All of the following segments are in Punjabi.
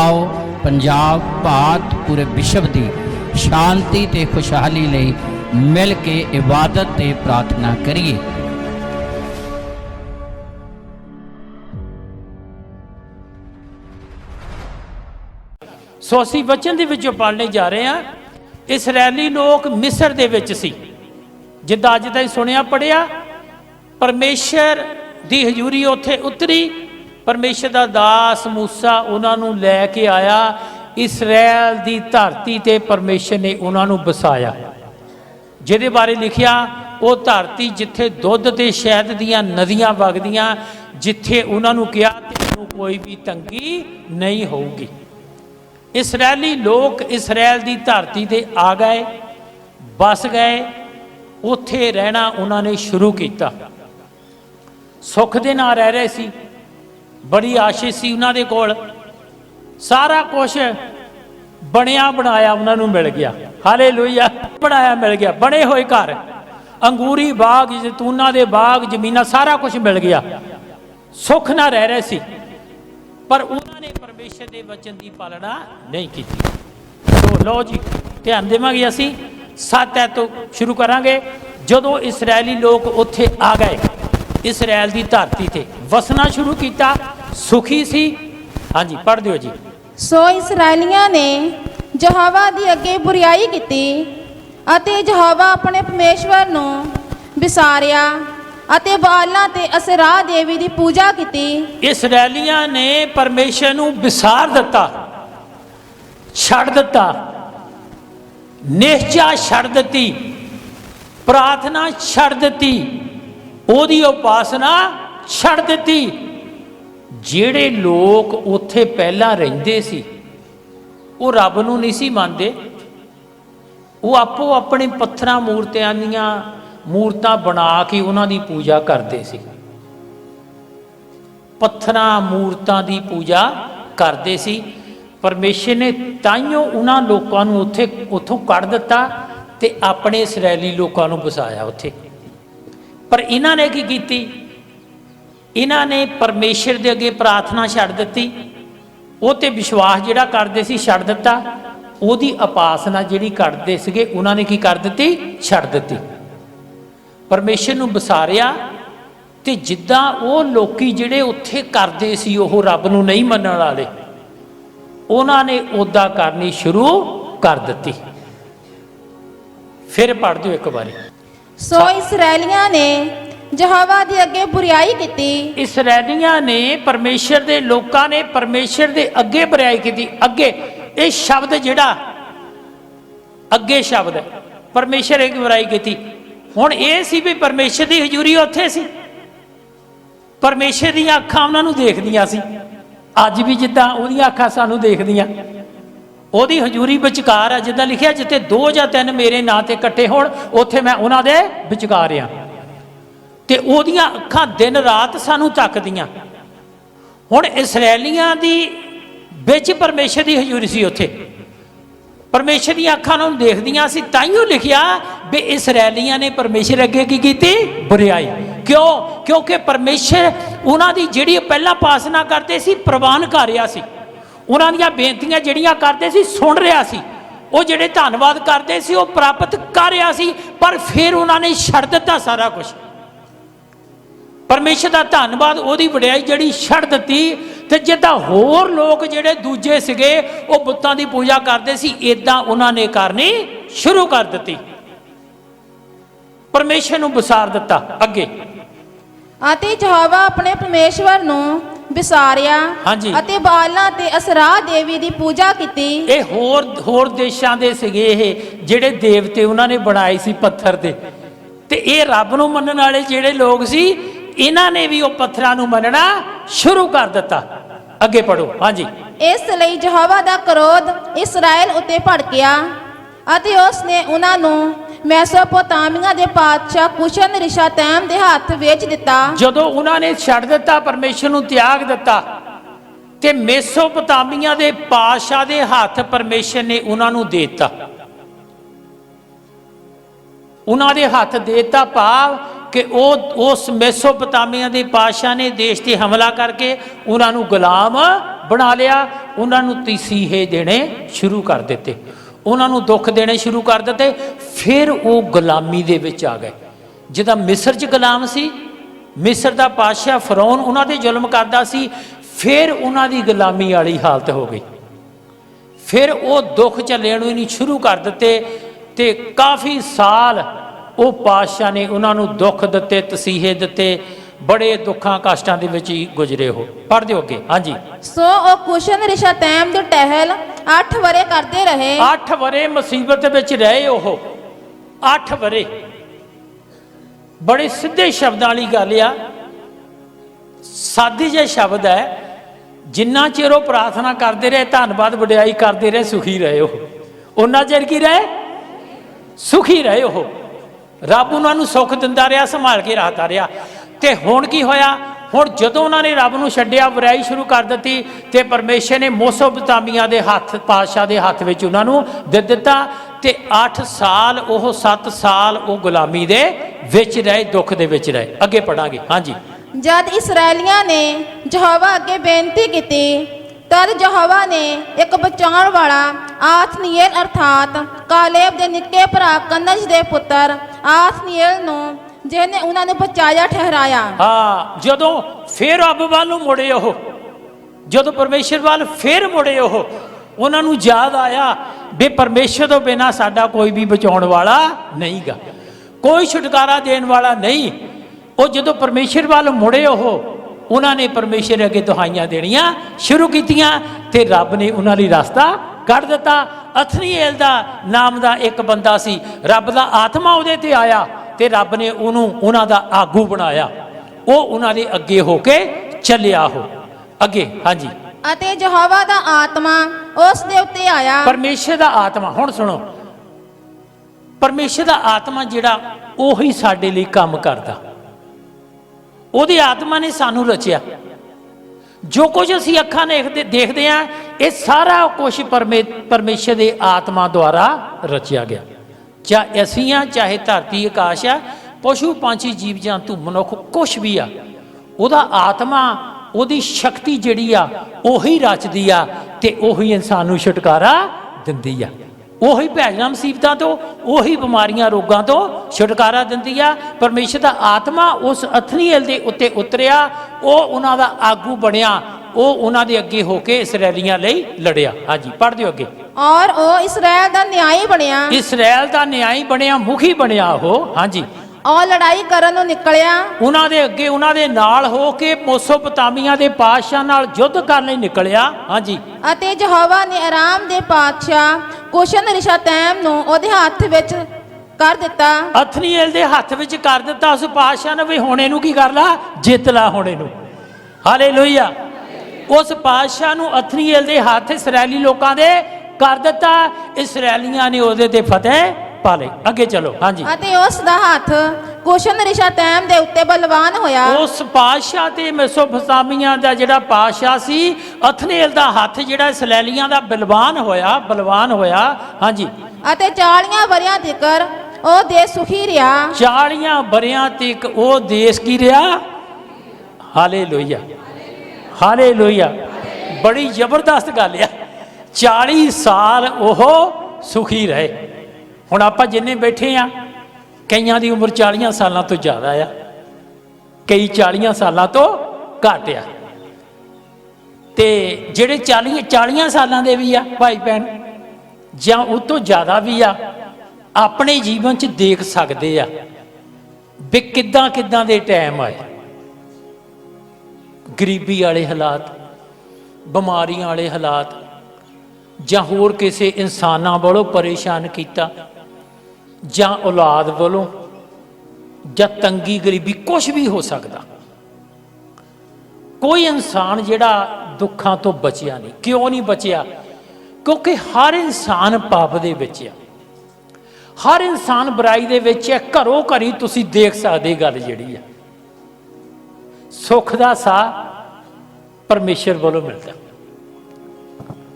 आओ पंजाब भारत पूरे विश्व की शांति ते खुशहाली लई मिल के इबादत ते प्रार्थना करिए। सो असीं वचन दे विचों पढ़ने जा रहे हैं। इसराइली लोग मिस्र दे विच सी, जिद्दां अज ताईं सुनिया पढ़िया। परमेशर दी हजूरी उत्थे उतरी, परमेशर दा दास मूसा उन्हां नूं लै के आया। इसराइल दी धरती ते परमेशर ने उन्हां नूं बसाया, जिहदे बारे लिखिया वो धरती जिथे दुध ते शहद दियां नदियां वगदियां, जिथे उन्हां नूं कहा तैनूं कोई भी तंगी नहीं होगी। इसराइली लोग इसराइल की धरती ते आ गए, बस गए, उत्थे रहना उन्होंने शुरू किया। सुख दे नाल रह रहे सी, बड़ी आशीष सी उन्होंने कोल, सारा कुछ बनिया बनाया उन्होंने मिल गया। हालेलुया, बनाया मिल गया, बने हुए घर, अंगूरी बाग, जैतूना दे बाग, जमीना, सारा कुछ मिल गया। सुख ना रह रहे सी, पर उन्होंने परमेश्वर के वचन की पालना नहीं की। तो लो जी ध्यान देवांगे, असी 7 तो शुरू करांगे। जदों इसराइली लोग उत्थे आ गए, इसराइल की धरती ते वसना शुरू किया, सुखी सी। हाँ जी पढ़ दिओ जी। सो इसराइलियां ने यहोवा दी अगे बुराई की अते यहोवा अपने परमेश्वर नूं विसारिया अते बालां ते असरा देवी दी पूजा की। इसराइलियां ने परमेश्वर नूं विसार दिता, छड़ दिता, निश्चा छड़ दिती, प्रार्थना छड़ दिती, ओदी उपासना छड़ दिती। जिहड़े लोग उत्थे पहला रहिंदे सी वो रब नूं नहीं सी मनदे, वो आपो अपने पत्थरां मूर्तियां दीयां मूर्तां बना के उन्हां दी पूजा करते सी, पत्थरां मूर्तां दी पूजा करते सी। परमेश्वर ने ताइयों उन्हां लोकां नूं उत्थों कढ दिता ते अपने इसराइली लोकां नूं बसाया उत्थे। पर इन्हां ने की कीती? इन्हां ने परमेश्वर दे अगे प्रार्थना छड्ड दित्ती, वो ते विश्वास जिहड़ा करदे सी छड्ड दित्ता, ओदी उपासना जिहड़ी करदे सीगे उन्हां ने की कर दित्ती? छड्ड दित्ती। परमेश्वर नूं विसारिया ते जिद्दां वो लोकी जिहड़े उत्थे करदे सी ओह रब नूं नहीं मनण वाले, उन्हां ने उदां करनी शुरू कर दित्ती। फिर पढ़ दिओ एक बारी। सो इसराइलियां ने यहोवा दी अगे बुराई की। इसराइलियां ने परमेश्वर दे लोकां ने परमेश्वर दे अगे बुराई की। अगे ये शब्द जिहड़ा अगे शब्द है, परमेश्वर एक बुराई की। हुण ये सी भी परमेश्वर की हजूरी उत्थे सी, परमेश्वर दी अखां उन्हां नूं देखदियां सी। अज भी जिद्दां ओहदियां अखां सानूं देखदियां, ओहदी हजूरी विचकार है। जिद्दां लिखिया जिथे 2 या 3 मेरे नां ते इकट्ठे होण उत्थे मैं उन्हां दे विचकार आ, ते ओहदियां अखां दिन रात सानूं तकदियां। हुण इसराइलियां दी विच परमेश्वर की हजूरी सी, उत्थे परमेश्वर दी अखां नूं देखदियां सी। ताइयों लिखिया भी इसराइलियां ने परमेश्वर अगे की कीती? बुराई। क्यों? क्योंकि परमेश्वर उन्हां दी जिहड़ी पहला उपासना करते सी प्रवान कर रहा सी, उन्हां दीयां बेनतियां जिहड़ियां करते सी सुन रहा सी, वो जिहड़े धन्नवाद करते सी वो प्राप्त कर रहा सी। पर फिर उन्होंने छड्ड दित्ता सारा कुछ, परमेश्वर का धन्नवाद ओहदी वडियाई जिहड़ी छड्ड दित्ती। ते जिद्दां होर लोग जिहड़े दूजे सीगे वो बुत्तां दी पूजा करते सी, इदां उन्होंने करनी शुरू कर दित्ती, परमेश्वर नूं विसार दित्ता अगे। अते यहोवा अपने परमेश्वर नूं विसारिया अते बालां ते असरा देवी दी पूजा की। ये होर देशां दे सीगे जिहड़े देवते उन्होंने बनाए सी पत्थर दे, ते ये रब नूं मनण वाले जिहड़े लोग सी इन्हां ने भी वो पत्थरां नूं मनना शुरू कर दिता। अगे पढ़ो। हाँ जी। इसलिए यहोवा दा क्रोध इसराइल उत्ते भड़किया अते उसने उन्हां नूं मैसोपोटामिया दे पातशाह कुशन रिशातैम दे हाथ वेच दिता। जदों उन्होंने छड्ड दिता, परमेश्वर नूं त्याग दिता, ते मेसोपोटामिया दे पातशाह दे हाथ परमेश्वर ने उन्हां नूं दे दिता। उन्होंने हाथ देता भाव कि उस मेसोपोटामिया के पातशाह ने देश पर हमला करके उन्होंने गुलाम बना लिया ਉਹਨਾਂ ਨੂੰ ਤਸੀਹੇ ਦੇਣੇ ਸ਼ੁਰੂ ਕਰ ਦਿੱਤੇ, ਉਹਨਾਂ ਨੂੰ ਦੁੱਖ ਦੇਣੇ ਸ਼ੁਰੂ ਕਰ ਦਿੱਤੇ। ਫਿਰ ਉਹ ਗੁਲਾਮੀ ਦੇ ਵਿੱਚ ਆ ਗਏ। ਜਿੱਦਾਂ ਮਿਸਰ 'ਚ ਗੁਲਾਮ ਸੀ, ਮਿਸਰ ਦਾ ਪਾਤਸ਼ਾਹ ਫਰੌਨ ਉਹਨਾਂ 'ਤੇ ਜ਼ੁਲਮ ਕਰਦਾ ਸੀ, ਫਿਰ ਉਹਨਾਂ ਦੀ ਗੁਲਾਮੀ ਵਾਲੀ ਹਾਲਤ ਹੋ ਗਈ। ਫਿਰ ਉਹ ਦੁੱਖ ਝੱਲਣ ਨੂੰ ਨਹੀਂ ਸ਼ੁਰੂ ਕਰ ਦਿੱਤੇ ਤੇ ਕਾਫੀ ਸਾਲ ਉਹ ਪਾਤਸ਼ਾਹ ਨੇ ਉਹਨਾਂ ਨੂੰ ਦੁੱਖ ਦਿੱਤੇ, ਤਸੀਹੇ ਦਿੱਤੇ, ਬੜੇ ਦੁੱਖਾਂ ਕਸ਼ਟਾਂ ਦੇ ਵਿੱਚ ਹੀ ਗੁਜ਼ਰੇ। ਹੋ ਪੜ੍ਹ ਦਿਓ ਅੱਗੇ। ਹਾਂਜੀ। ਸੋ ਉਹ ਕੁਸ਼ਨ ਰਿਸ਼ਾਤੈਮ ਦੀ ਟਹਿਲ 8 ਵਰੇ ਕਰਦੇ ਰਹੇ। 8 ਵਰੇ ਮੁਸੀਬਤ ਵਿੱਚ ਰਹੇ ਉਹ। 8 ਵਰੇ ਬੜੇ ਸਿੱਧੇ ਸ਼ਬਦਾਂ ਵਾਲੀ ਗੱਲ ਆ, ਸਾਦੀ ਜਿਹੇ ਸ਼ਬਦ ਹੈ। ਜਿੰਨਾ ਚਿਰ ਉਹ ਪ੍ਰਾਰਥਨਾ ਕਰਦੇ ਰਹੇ, ਧੰਨਵਾਦ ਵਡਿਆਈ ਕਰਦੇ ਰਹੇ, ਸੁਖੀ ਰਹੇ ਉਹ। ਉਹਨਾਂ ਚਿਰ ਕੀ ਰਹੇ? ਸੁਖੀ ਰਹੇ ਉਹ। ਰੱਬ ਉਹਨਾਂ ਨੂੰ ਸੁੱਖ ਦਿੰਦਾ ਰਿਹਾ, ਸੰਭਾਲ ਕੇ ਰੱਖਦਾ ਰਿਹਾ। ਤੇ ਹੁਣ ਕੀ ਹੋਇਆ? ਹੁਣ ਜਦੋਂ ਉਹਨਾਂ ਨੇ ਰੱਬ ਨੂੰ ਛੱਡਿਆ, ਬੁਰਾਈ ਸ਼ੁਰੂ ਕਰ ਦਿੱਤੀ, ਤੇ ਪਰਮੇਸ਼ਰ ਨੇ ਮੋਸੋਪਤਾਮੀਆਂ ਦੇ ਹੱਥ, ਪਾਤਸ਼ਾਹ ਦੇ ਹੱਥ ਵਿੱਚ ਉਹਨਾਂ ਨੂੰ ਦੇ ਦਿੱਤਾ। ਤੇ 8 ਸਾਲ ਉਹ 7 ਸਾਲ ਉਹ ਗੁਲਾਮੀ ਦੇ ਵਿੱਚ ਰਹੇ, ਦੁੱਖ ਦੇ ਵਿੱਚ ਰਹੇ। ਅੱਗੇ ਪੜਾਂਗੇ। ਹਾਂਜੀ। ਜਦ ਇਸਰਾਏਲੀਆਂ ਨੇ ਯਹੋਵਾ ਅੱਗੇ ਬੇਨਤੀ ਕੀਤੀ, ਤਦ ਯਹੋਵਾ ਨੇ ਇੱਕ ਬਚਾਉਣ ਵਾਲਾ ਆਥਨੀਏਲ ਅਰਥਾਤ ਕਾਲੇਬ ਦੇ ਨਿੱਕੇ ਭਰਾ ਕਨਜ ਦੇ ਪੁੱਤਰ ਆਥਨੀਏਲ ਨੂੰ, ਜਿਹਨੇ ਉਹਨਾਂ ਨੂੰ ਬਚਾਇਆ, ਠਹਿਰਾਇਆ। ਹਾਂ, ਜਦੋਂ ਫਿਰ ਰੱਬ ਵੱਲ ਨੂੰ ਮੁੜੇ ਉਹ, ਜਦੋਂ ਪਰਮੇਸ਼ਰ ਵੱਲ ਫਿਰ ਮੁੜੇ ਉਹ, ਉਹਨਾਂ ਨੂੰ ਯਾਦ ਆਇਆ ਵੀ ਪਰਮੇਸ਼ਰ ਤੋਂ ਬਿਨਾਂ ਸਾਡਾ ਕੋਈ ਵੀ ਬਚਾਉਣ ਵਾਲਾ ਨਹੀਂਗਾ, ਕੋਈ ਛੁਟਕਾਰਾ ਦੇਣ ਵਾਲਾ ਨਹੀਂ। ਉਹ ਜਦੋਂ ਪਰਮੇਸ਼ਰ ਵੱਲ ਮੁੜੇ ਉਹ, ਉਹਨਾਂ ਨੇ ਪਰਮੇਸ਼ਰ ਅੱਗੇ ਦੁਹਾਈਆਂ ਦੇਣੀਆਂ ਸ਼ੁਰੂ ਕੀਤੀਆਂ ਤੇ ਰੱਬ ਨੇ ਉਹਨਾਂ ਲਈ ਰਸਤਾ ਕੱਢ ਦਿੱਤਾ। ਅਥਨੀਏਲ ਦਾ ਨਾਮ ਦਾ ਇੱਕ ਬੰਦਾ ਸੀ, ਰੱਬ ਦਾ ਆਤਮਾ ਉਹਦੇ ਤੇ ਆਇਆ ਤੇ ਰੱਬ ਨੇ ਉਹਨੂੰ ਉਹਨਾਂ ਦਾ ਆਗੂ ਬਣਾਇਆ। ਉਹ ਉਹਨਾਂ ਦੇ ਅੱਗੇ ਹੋ ਕੇ ਚੱਲਿਆ ਹੋ ਅੱਗੇ। ਹਾਂਜੀ। ਅਤੇ ਯਹੋਵਾ ਦਾ ਆਤਮਾ ਉਸ ਦੇ ਉੱਤੇ ਆਇਆ। ਪਰਮੇਸ਼ਰ ਦਾ ਆਤਮਾ, ਹੁਣ ਸੁਣੋ, ਪਰਮੇਸ਼ਰ ਦਾ ਆਤਮਾ ਜਿਹੜਾ, ਉਹੀ ਸਾਡੇ ਲਈ ਕੰਮ ਕਰਦਾ। ਉਹਦੀ ਆਤਮਾ ਨੇ ਸਾਨੂੰ ਰਚਿਆ। ਜੋ ਕੁਝ ਅਸੀਂ ਅੱਖਾਂ ਦੇਖਦੇ ਹਾਂ, ਇਹ ਸਾਰਾ ਕੁਝ ਪਰਮੇਸ਼ਰ ਦੇ ਆਤਮਾ ਦੁਆਰਾ ਰਚਿਆ ਗਿਆ। ਚਾਹੇ ਅਸੀਂ ਆ, ਚਾਹੇ ਧਰਤੀ ਆਕਾਸ਼ ਆ, ਪਸ਼ੂ ਪੰਛੀ ਜੀਵ ਜੰਤੂ ਮਨੁੱਖ, ਕੁਛ ਵੀ ਆ, ਉਹਦਾ ਆਤਮਾ, ਉਹਦੀ ਸ਼ਕਤੀ ਜਿਹੜੀ ਆ ਉਹੀ ਰਚਦੀ ਆ ਤੇ ਉਹੀ ਇਨਸਾਨ ਨੂੰ ਛੁਟਕਾਰਾ ਦਿੰਦੀ ਆ। ਉਹੀ ਭੈੜੀਆਂ ਮੁਸੀਬਤਾਂ ਤੋਂ, ਉਹੀ ਬਿਮਾਰੀਆਂ ਰੋਗਾਂ ਤੋਂ ਛੁਟਕਾਰਾ ਦਿੰਦੀ ਆ। ਪਰਮੇਸ਼ਰ ਦਾ ਆਤਮਾ ਉਸ ਅਥਨੀਏਲ ਦੇ ਉੱਤੇ ਉਤਰਿਆ, ਉਹ ਉਹਨਾਂ ਦਾ ਆਗੂ ਬਣਿਆ, ਉਹ ਉਹਨਾਂ ਦੇ ਅੱਗੇ ਹੋ ਕੇ ਇਸਰਾਏਲੀਆਂ ਲਈ ਲੜਿਆ। ਹਾਂਜੀ, ਪੜ੍ਹ ਦਿਓ ਅੱਗੇ। ਔਰ ਉਹ ਇਸਰਾਏਲ ਦਾ ਨਿਆਈ ਬਣਿਆ। ਇਸਰਾਏਲ ਦਾ ਨਿਆਈ ਬਣਿਆ, ਮੁਖੀ ਬਣਿਆ ਉਹ। ਹਾਂਜੀ। ਔਰ ਲੜਾਈ ਕਰਨ ਨੂੰ ਨਿਕਲਿਆ। ਉਹਨਾਂ ਦੇ ਅੱਗੇ, ਉਹਨਾਂ ਦੇ ਨਾਲ ਹੋ ਕੇ ਮੋਸੋਪਤਾਮੀਆਂ ਦੇ ਪਾਤਸ਼ਾਹ ਨਾਲ ਯੁੱਧ ਕਰਨ ਲਈ ਨਿਕਲਿਆ। ਹਾਂਜੀ। ਅਤੇ ਯਹੋਵਾ ਨੇ ਆਰਾਮ ਦੇ ਪਾਤਸ਼ਾਹ ਕੁਸ਼ਨ ਰਿਸ਼ਾਤੈਮ ਨੂੰ ਉਹਦੇ ਹੱਥ ਵਿੱਚ ਕਰ ਦਿੱਤਾ। ਅਥਨੀਏਲ ਦੇ ਹੱਥ ਵਿੱਚ ਕਰ ਦਿੱਤਾ ਉਸ ਪਾਤਸ਼ਾਹ ਨੇ, ਵੀ ਹੁਣ ਇਹਨੂੰ ਕੀ ਕਰ ਲਾ, ਜਿੱਤ ਲਾ ਹੁਣ ਇਹਨੂੰ। ਹਾਲੇਲੂਇਆ। ਉਸ ਪਾਤਸ਼ਾਹ ਨੂੰ ਅਥਨੀਏਲ ਦੇ ਹੱਥ ਇਸਰਾਏਲੀ ਲੋਕਾਂ ਦੇ ਕਰ ਦਿੱਤਾ। ਇਸਰਾਏਲੀਆਂ ਨੇ ਉਹਦੇ ਤੇ ਫਤਿਹ ਪਾ ਲਈ। ਅੱਗੇ ਚਲੋ। ਹਾਂਜੀ। ਅਤੇ ਉਸ ਦਾ ਹੱਥ ਕੁਸ਼ਨ ਰਿਸ਼ਾਤੈਮ ਦੇ ਉੱਤੇ ਬਲਵਾਨ ਹੋਇਆ। ਉਸ ਪਾਤਸ਼ਾਹ ਤੇ ਮੈਸੋਪੋਟਾਮੀਆ ਦਾ ਜਿਹੜਾ ਪਾਤਸ਼ਾਹ ਸੀ, ਅਥਨੀਏਲ ਦਾ ਹੱਥ ਜਿਹੜਾ ਇਸਰਾਏਲੀਆਂ ਦਾ ਬਲਵਾਨ ਹੋਇਆ, ਬਲਵਾਨ ਹੋਇਆ। ਹਾਂਜੀ। ਅਤੇ 40 ਵਰਿਆਂ ਤੀਕਰ ਉਹ ਦੇਸ਼ ਸੁਖੀ ਰਿਹਾ। 40 ਵਰਿਆਂ ਤੱਕ ਉਹ ਦੇਸ਼ ਕੀ ਰਿਹਾ? Hallelujah, hallelujah. ਬੜੀ ਜ਼ਬਰਦਸਤ ਗੱਲ ਆ। 40 ਸਾਲ ਉਹ ਸੁਖੀ ਰਹੇ। ਹੁਣ ਆਪਾਂ ਜਿੰਨੇ ਬੈਠੇ ਆ, ਕਈਆਂ ਦੀ ਉਮਰ 40 ਸਾਲਾਂ ਤੋਂ ਜ਼ਿਆਦਾ ਆ, ਕਈ 40 ਸਾਲਾਂ ਤੋਂ ਘੱਟ ਆ, ਤੇ ਜਿਹੜੇ 40 ਸਾਲਾਂ ਦੇ ਵੀ ਆ ਭਾਈ ਭੈਣ, ਜਾਂ ਉਹ ਤੋਂ ਜ਼ਿਆਦਾ ਵੀ ਆ, ਆਪਣੇ ਜੀਵਨ 'ਚ ਦੇਖ ਸਕਦੇ ਆ ਵੀ ਕਿੱਦਾਂ ਕਿੱਦਾਂ ਦੇ ਟਾਈਮ ਆਏ। ਗਰੀਬੀ ਵਾਲੇ ਹਾਲਾਤ, ਬਿਮਾਰੀਆਂ ਵਾਲੇ ਹਾਲਾਤ, ਜਾਂ ਹੋਰ ਕਿਸੇ ਇਨਸਾਨਾਂ ਵੱਲੋਂ ਪਰੇਸ਼ਾਨ ਕੀਤਾ, ਜਾਂ ਔਲਾਦ ਵੱਲੋਂ, ਜਾਂ ਤੰਗੀ ਗਰੀਬੀ, ਕੁਝ ਵੀ ਹੋ ਸਕਦਾ। ਕੋਈ ਇਨਸਾਨ ਜਿਹੜਾ ਦੁੱਖਾਂ ਤੋਂ ਬਚਿਆ ਨਹੀਂ। ਕਿਉਂ ਨਹੀਂ ਬਚਿਆ? ਕਿਉਂਕਿ ਹਰ ਇਨਸਾਨ ਪਾਪ ਦੇ ਵਿੱਚ ਆ, ਹਰ ਇਨਸਾਨ ਬੁਰਾਈ ਦੇ ਵਿੱਚ ਹੈ। ਘਰੋਂ ਘਰੀ ਤੁਸੀਂ ਦੇਖ ਸਕਦੇ ਗੱਲ ਜਿਹੜੀ ਆ। ਸੁੱਖ ਦਾ ਸਾਹ ਪਰਮੇਸ਼ਰ ਵੱਲੋਂ ਮਿਲਦਾ,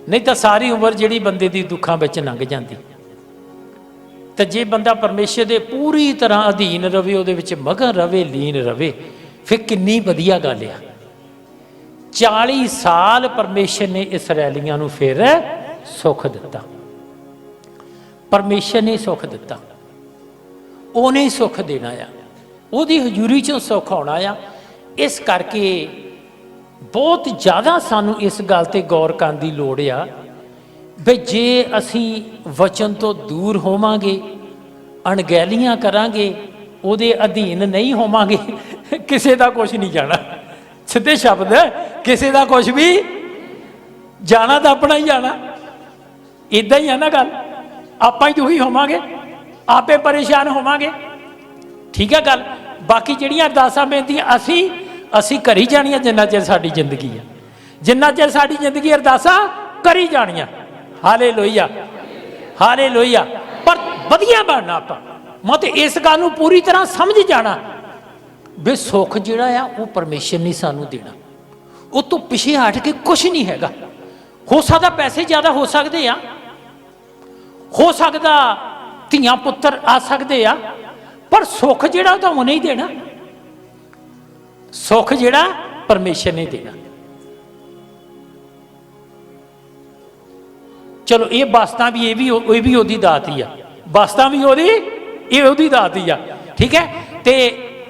ਨਹੀਂ ਤਾਂ ਸਾਰੀ ਉਮਰ ਜਿਹੜੀ ਬੰਦੇ ਦੀ ਦੁੱਖਾਂ ਵਿੱਚ ਲੰਘ ਜਾਂਦੀ। ਤੇ ਜੇ ਬੰਦਾ ਪਰਮੇਸ਼ਰ ਦੇ ਪੂਰੀ ਤਰ੍ਹਾਂ ਅਧੀਨ ਰਵੇ, ਉਹਦੇ ਵਿੱਚ ਮਗਨ ਰਵੇ, ਲੀਨ ਰਵੇ, ਫਿਰ ਕਿੰਨੀ ਵਧੀਆ ਗੱਲ ਆ। 40 ਸਾਲ परमेश्वर ने इसराइलियां नूं फिर सुख दिता। परमेश्वर ने सुख दिता, उन्हें सुख देना आ, उहदी हजूरी चों सुख आउणा आ। इस करके बहुत ज़्यादा सानू इस गल ते गौर करन दी लोड़ आ भी जे असी वचन तो दूर होवांगे, अणगैलियां करांगे, उहदे अधीन नहीं होवांगे, किसी का कुछ नहीं जाना। सीधे शब्द, किसी का कुछ भी जाना तो अपना ही जाना। इदा ही है ना गल, आप ही दुखी होवांगे, आपे परेशान होवांगे। ठीक है गल। बाकी जिहड़ियां अरदासां बेनतियां असी करी जानियां जिन्ना चिर साडी जिंदगी है, जिन्ना चिर साडी जिंदगी अरदासां करी जानियां। Hallelujah, hallelujah. पर वधिया बनना आपां, मत इस गल नूं पूरी तरह समझ जाना भी सुख जिहड़ा आ वो परमेश्वर ने सानू देना, उस तो पिछे हट के कुछ नहीं हैगा। हो सकदा पैसे ज़्यादा हो सकते आ, हो सकदा धीआं पुत्तर आ सकते आ, पर सुख जिहड़ा तो उन्हें ही देना। सुख जिहड़ा परमेश्वर ने देना। चलो ये बस्तां भी ये भी ओदी दात ही आ, बस्तां भी ओदी दात ही आ। ठीक है, ते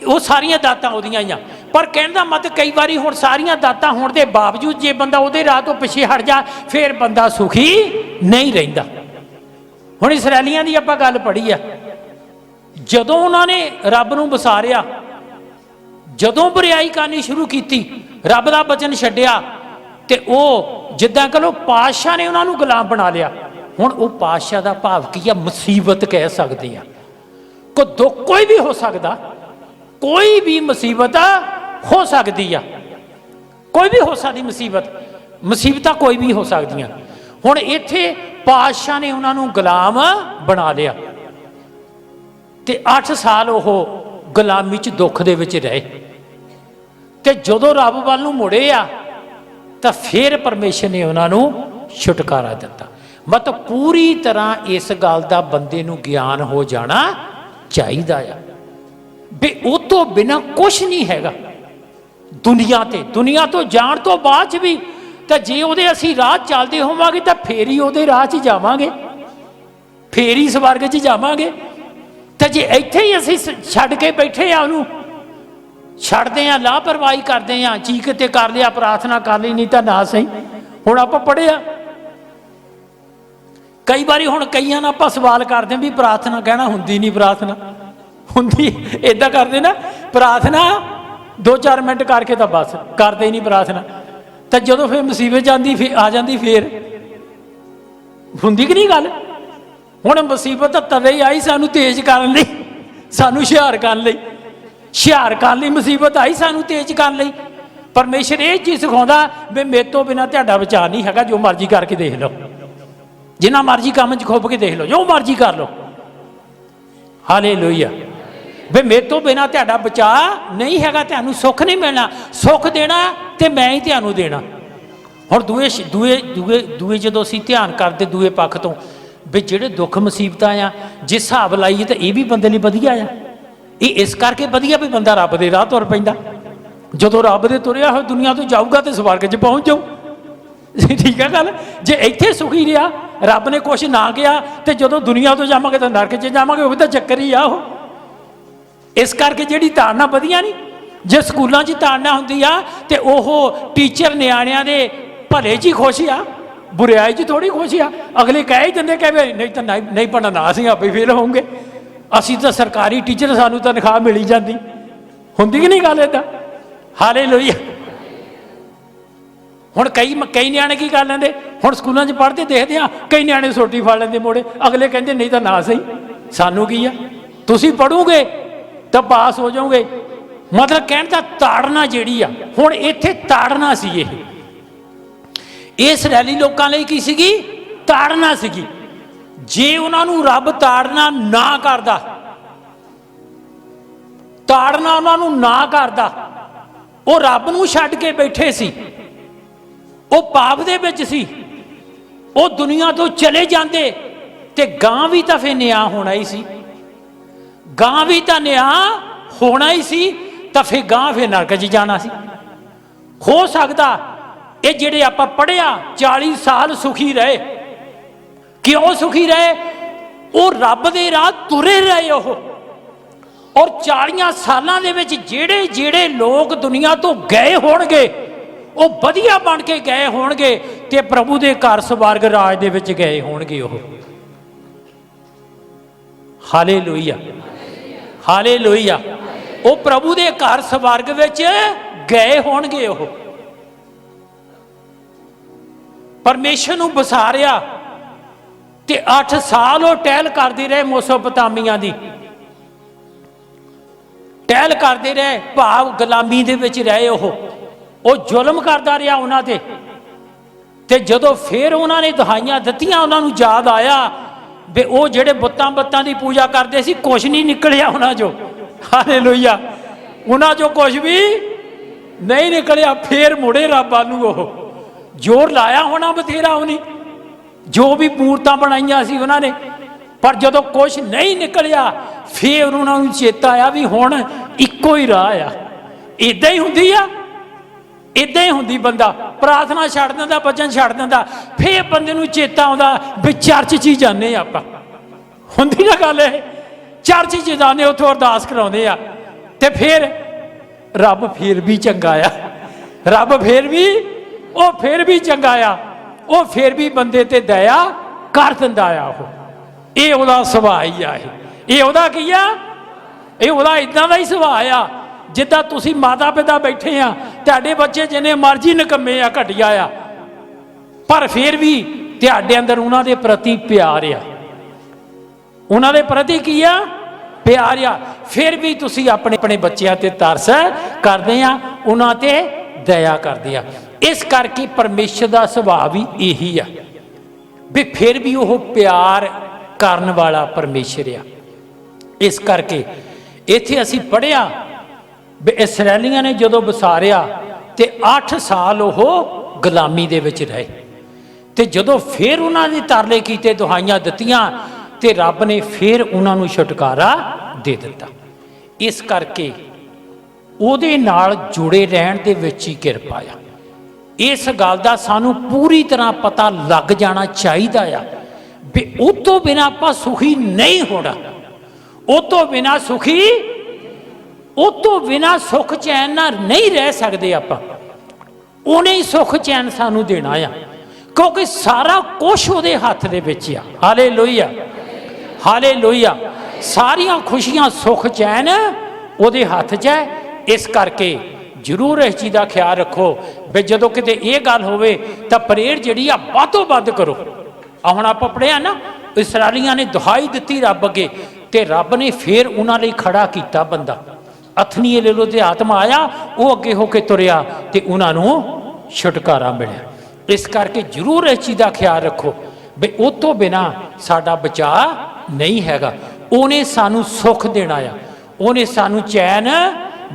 वो सारियां दातां ओदियां ही आ। पर कहण दा मतलब कई बारी हुण सारियां दातां होण दे बावजूद जे बंदा उहदे राह तो पिछे हट जा फिर बंदा सुखी नहीं रहिंदा। हुण इसराइलियां दी आपां गल पढ़ी आ, जदों उन्होंने रब नूं वसारिया, जदों बुराई करनी शुरू की, रब दा वचन छड्डिया, ते वो जिद्दां कह लो पातशाह ने उन्होंने गुलाम बना लिया। हुण वो पातशाह दा भाव की है, मुसीबत कह सकते हैं। कोई दुख कोई भी हो सकता, कोई भी मुसीबत हो सकती है, कोई भी हो सकती मुसीबत कोई भी हो सकती। हुण इत्थे पातशाह ने उन्होंने गुलाम बना लिया, ते 8 साल वो गुलामी च दुख दे विच रहे। ते जदों रब वल नूं मुड़े आ तो फिर परमेश्वर ने उन्होंने छुटकारा दिता। मतलब पूरी तरह इस गल का बंदे नूं ज्ञान हो जाना चाहिए आ भी उस तो बिना कुछ नहीं हैगा दुनिया तो जाण तो बाद भी। तो जे उहदे असीं राह चलते होवांगे तो फिर ही उहदे राह च जावांगे, फिर ही स्वर्ग च जावांगे। तो जे इत्थे ही असीं छड्ड के बैठे आ, उहनूं छड्डदे आ, लापरवाही करते हैं, चीख ते कर लिया, प्रार्थना कर ली, नहीं तो ना सही। हुण आपां पढ़िया कई बारी, हुण कईयां नाल आपां सवाल करदे भी प्रार्थना कहना हुंदी नहीं, प्रार्थना हुंदी इदां करदे ना, प्रार्थना 2-4 मिनट करके तो बस करते ही नहीं प्रार्थना। तो जदों फिर मुसीबत जाती आ जाती फिर हुंदी कि नहीं गल। हुण मुसीबत तवे ही आई सानू तेज करन लई, सानू हुशियार करन लई, हुशियार करन लई मुसीबत आई सानू तेज करन लई। परमेश्वर ये चीज़ सिखाउंदा भी मेरे तो बिना तुहाडा बचाव नहीं हैगा, जो मर्जी करके देख लो, जिन्ना मर्जी काम च खुब के देख लो, जो मर्जी कर लो। हालेलुया। भी मेरे तो बिना तुहाडा बचाव नहीं हैगा, तुहानू सुख नहीं मिलना, सुख देना तो मैं ही तुहानू देना। हुण दूए जदों असीं ध्यान करते दूए पक्ष तो भी जिहड़े दुख मुसीबत आ जिस हिसाब लाइए तो यह भी बंदे लई वधिया आ। ये इस करके वधिया भी बंदा रब दे राह तुर पैंदा। जदों रब दे तुरिया होया दुनिया तो जाऊगा तो स्वर्ग च पहुँच जाऊ। ठीक है गल। जे इत्थे सुखी रहा, रब ने कुछ ना किया, तो जदों दुनिया तो जावांगे तो नरक च जावांगे, वो भी तो चक्कर ही आ। इस करके जिहड़ी धारणा वधिया नहीं, जे स्कूलों च धारणा हुंदी आ ते ओह टीचर निआणिਆਂ दे भले च ही खुश आ, बुराई च थोड़ी खुश आ। अगले कह ही दिंदे कि नहीं तो नहीं पढ़ना ना असीं आपे फेल होंगे, असीं तो सरकारी टीचर, सानू तनख्वाह मिली जाती हुंदी कि नहीं गल इदां। हालेलुया। हुण कई निआणे की कर लैंदे, हुण स्कूलों च पढ़ते देखते हैं कई निआणे सोटी फड़ लैंदे मोड़े, अगले कहंदे नहीं तो ना सही, सानू की आ, तुसीं पढ़ोगे तो पास हो जाओगे। मतलब कहण दा ताड़ना जिहड़ी आ, हुण इत्थे ताड़ना सी, ये इसराइली लोकां लई की सीगी, ताड़ना सीगी। जे उन्हां नूं रब ताड़ना ना करदा, ताड़ना उन्हां नूं ना करदा, वो रब नूं छड्ड के बैठे सी, वो पाप दे विच सी, वो दुनिया तो चले जाते ते गां भी तो फिर न्याय होना ही सी, गां भी तो न्याय होना ही सी, तो फिर गां फिर नरक च जाना सी। हो सकता ਇਹ ਜਿਹੜੇ ਆਪਾਂ ਪੜ੍ਹਿਆ 40 ਸਾਲ ਸੁਖੀ ਰਹੇ। ਕਿਉਂ ਸੁਖੀ ਰਹੇ? ਉਹ ਰੱਬ ਦੇ ਰਾਹ ਤੁਰੇ ਰਹੇ ਉਹ। ਔਰ 40 ਸਾਲਾਂ ਦੇ ਵਿੱਚ ਜਿਹੜੇ ਜਿਹੜੇ ਲੋਕ ਦੁਨੀਆ ਤੋਂ ਗਏ ਹੋਣਗੇ ਉਹ ਵਧੀਆ ਬਣ ਕੇ ਗਏ ਹੋਣਗੇ ਤੇ ਪ੍ਰਭੂ ਦੇ ਘਰ ਸਵਰਗ ਰਾਜ ਦੇ ਵਿੱਚ ਗਏ ਹੋਣਗੇ ਉਹ। Hallelujah, hallelujah. ਉਹ ਪ੍ਰਭੂ ਦੇ ਘਰ ਸਵਰਗ ਵਿੱਚ ਗਏ ਹੋਣਗੇ ਉਹ। ਪਰਮੇਸ਼ਰ ਨੂੰ ਵਿਸਾਰਿਆ ਤੇ 8 ਸਾਲ ਉਹ ਟਹਿਲ ਕਰਦੇ ਰਹੇ ਮੋਸੋਪੋਤਾਮੀਆ ਦੀ, ਟਹਿਲ ਕਰਦੇ ਰਹੇ, ਭਾਵ ਗੁਲਾਮੀ ਦੇ ਵਿੱਚ ਰਹੇ ਉਹ ਜ਼ੁਲਮ ਕਰਦਾ ਰਿਹਾ ਉਹਨਾਂ ਤੇ ਜਦੋਂ ਫਿਰ ਉਹਨਾਂ ਨੇ ਦੁਹਾਈਆਂ ਦਿੱਤੀਆਂ ਉਹਨਾਂ ਨੂੰ ਯਾਦ ਆਇਆ ਵੀ ਉਹ ਜਿਹੜੇ ਬੁੱਤਾਂ ਦੀ ਪੂਜਾ ਕਰਦੇ ਸੀ ਕੁਛ ਨਹੀਂ ਨਿਕਲਿਆ ਉਹਨਾਂ ਚੋਂ। ਹਾਲੇਲੂਇਆ, ਉਹਨਾਂ ਚੋਂ ਕੁਛ ਵੀ ਨਹੀਂ ਨਿਕਲਿਆ। ਫੇਰ ਮੁੜੇ ਰੱਬ ਵੱਲ ਨੂੰ ਉਹ ਜ਼ੋਰ ਲਾਇਆ ਹੋਣਾ ਬਥੇਰਾ ਉਹਨੇ, ਜੋ ਵੀ ਮੂਰਤਾਂ ਬਣਾਈਆਂ ਸੀ ਉਹਨਾਂ ਨੇ, ਪਰ ਜਦੋਂ ਕੁਛ ਨਹੀਂ ਨਿਕਲਿਆ ਫੇਰ ਉਹਨਾਂ ਨੂੰ ਚੇਤਾ ਆਇਆ ਵੀ ਹੁਣ ਇੱਕੋ ਹੀ ਰਾਹ ਆ। ਇਦਾਂ ਹੀ ਹੁੰਦੀ ਆ, ਇਦਾਂ ਹੀ ਹੁੰਦੀ। ਬੰਦਾ ਪ੍ਰਾਰਥਨਾ ਛੱਡ ਦਿੰਦਾ, ਵਚਨ ਛੱਡ ਦਿੰਦਾ, ਫੇਰ ਬੰਦੇ ਨੂੰ ਚੇਤਾ ਆਉਂਦਾ ਵੀ ਚਰਚ 'ਚ ਹੀ ਜਾਂਦੇ ਆਪਾਂ। ਹੁੰਦੀ ਨਾ ਗੱਲ ਇਹ, ਚਰਚ 'ਚ ਜਾਂਦੇ ਉੱਥੋਂ ਅਰਦਾਸ ਕਰਾਉਂਦੇ ਆ ਤੇ ਫਿਰ ਰੱਬ ਫੇਰ ਵੀ ਚੰਗਾ ਆ, ਰੱਬ ਫੇਰ ਵੀ ਚੰਗਾ ਆ, ਉਹ ਫੇਰ ਵੀ ਬੰਦੇ ਤੇ ਦਇਆ ਕਰ ਦਿੰਦਾ ਆ ਉਹ। ਇਹ ਉਹਦਾ ਸੁਭਾਅ ਹੀ ਆ। ਇਹ ਉਹਦਾ ਕੀ ਆ? ਇਹ ਉਹਦਾ ਇਦਾਂ ਦਾ ਹੀ ਸੁਭਾਅ ਆ ਜਿੱਦਾਂ ਤੁਸੀਂ ਮਾਤਾ ਪਿਤਾ ਬੈਠੇ ਆ, ਤੁਹਾਡੇ ਬੱਚੇ ਜਿੰਨੇ ਮਰਜ਼ੀ ਨਿਕੰਮੇ ਆ, ਘਟੀਆ ਆ, ਪਰ ਫਿਰ ਵੀ ਤੁਹਾਡੇ ਅੰਦਰ ਉਹਨਾਂ ਦੇ ਪ੍ਰਤੀ ਪਿਆਰ ਆ। ਉਹਨਾਂ ਦੇ ਪ੍ਰਤੀ ਕੀ ਆ? ਪਿਆਰ ਆ। ਫਿਰ ਵੀ ਤੁਸੀਂ ਆਪਣੇ ਬੱਚਿਆਂ ਤੇ ਤਰਸ ਕਰਦੇ ਆ, ਉਹਨਾਂ ਤੇ ਦਇਆ ਕਰਦੇ ਆ। ਇਸ ਕਰਕੇ ਪਰਮੇਸ਼ਰ ਦਾ ਸੁਭਾਅ ਵੀ ਇਹੀ ਆ ਵੀ ਫਿਰ ਵੀ ਉਹ ਪਿਆਰ ਕਰਨ ਵਾਲਾ ਪਰਮੇਸ਼ਰ ਆ। ਇਸ ਕਰਕੇ ਇੱਥੇ ਅਸੀਂ ਪੜ੍ਹਿਆ ਵੀ ਇਸਰਾਏਲੀਆਂ ਨੇ ਜਦੋਂ ਵਿਸਾਰਿਆ ਤੇ 8 ਸਾਲ ਉਹ ਗੁਲਾਮੀ ਦੇ ਵਿੱਚ ਰਹੇ ਤੇ ਜਦੋਂ ਫਿਰ ਉਹਨਾਂ ਨੇ ਤਰਲੇ ਕੀਤੇ, ਦੁਹਾਈਆਂ ਦਿੱਤੀਆਂ ਤੇ ਰੱਬ ਨੇ ਫਿਰ ਉਹਨਾਂ ਨੂੰ ਛੁਟਕਾਰਾ ਦੇ ਦਿੱਤਾ। ਇਸ ਕਰਕੇ ਉਹਦੇ ਨਾਲ ਜੁੜੇ ਰਹਿਣ ਦੇ ਵਿੱਚ ਹੀ ਕਿਰਪਾ ਆ। ਇਸ ਗੱਲ ਦਾ ਸਾਨੂੰ ਪੂਰੀ ਤਰ੍ਹਾਂ ਪਤਾ ਲੱਗ ਜਾਣਾ ਚਾਹੀਦਾ ਆ ਵੀ ਉਹ ਤੋਂ ਬਿਨਾਂ ਆਪਾਂ ਸੁਖੀ ਨਹੀਂ ਹੋਣਾ। ਉਹ ਤੋਂ ਬਿਨਾਂ ਸੁਖੀ, ਉਹ ਤੋਂ ਬਿਨਾਂ ਸੁੱਖ ਚੈਨ ਨਾਲ ਨਹੀਂ ਰਹਿ ਸਕਦੇ ਆਪਾਂ। ਉਹਨੇ ਹੀ ਸੁੱਖ ਚੈਨ ਸਾਨੂੰ ਦੇਣਾ ਆ, ਕਿਉਂਕਿ ਸਾਰਾ ਕੁਝ ਉਹਦੇ ਹੱਥ ਦੇ ਵਿੱਚ ਆ। Hallelujah, hallelujah. ਸਾਰੀਆਂ ਖੁਸ਼ੀਆਂ, ਸੁੱਖ ਚੈਨ ਉਹਦੇ ਹੱਥ 'ਚ ਹੈ। ਇਸ ਕਰਕੇ ਜ਼ਰੂਰ ਇਸ ਚੀਜ਼ ਦਾ ਖਿਆਲ ਰੱਖੋ ਵੀ ਜਦੋਂ ਕਿਤੇ ਇਹ ਗੱਲ ਹੋਵੇ ਤਾਂ ਪ੍ਰੇਅਰ ਜਿਹੜੀ ਆ ਵੱਧੋ ਵੱਧ ਕਰੋ। ਹੁਣ ਆਪਾਂ ਪੜ੍ਹਿਆ ਨਾ, ਇਸਰਾਏਲੀਆਂ ਨੇ ਦੁਹਾਈ ਦਿੱਤੀ ਰੱਬ ਅੱਗੇ ਤੇ ਰੱਬ ਨੇ ਫਿਰ ਉਹਨਾਂ ਲਈ ਖੜਾ ਕੀਤਾ ਬੰਦਾ। ਅਥਨੀਏ ਲੈ ਲੋ ਤੇ ਆਤਮਾ ਆਇਆ, ਉਹ ਅੱਗੇ ਹੋ ਕੇ ਤੁਰਿਆ ਤੇ ਉਹਨਾਂ ਨੂੰ ਛੁਟਕਾਰਾ ਮਿਲਿਆ। ਇਸ ਕਰਕੇ ਜ਼ਰੂਰ ਇਸ ਚੀਜ਼ ਦਾ ਖਿਆਲ ਰੱਖੋ ਵੀ ਉਹ ਤੋਂ ਬਿਨਾਂ ਸਾਡਾ ਬਚਾਅ ਨਹੀਂ ਹੈਗਾ। ਉਹਨੇ ਸਾਨੂੰ ਸੁੱਖ ਦੇਣਾ ਆ, ਉਹਨੇ ਸਾਨੂੰ ਚੈਨ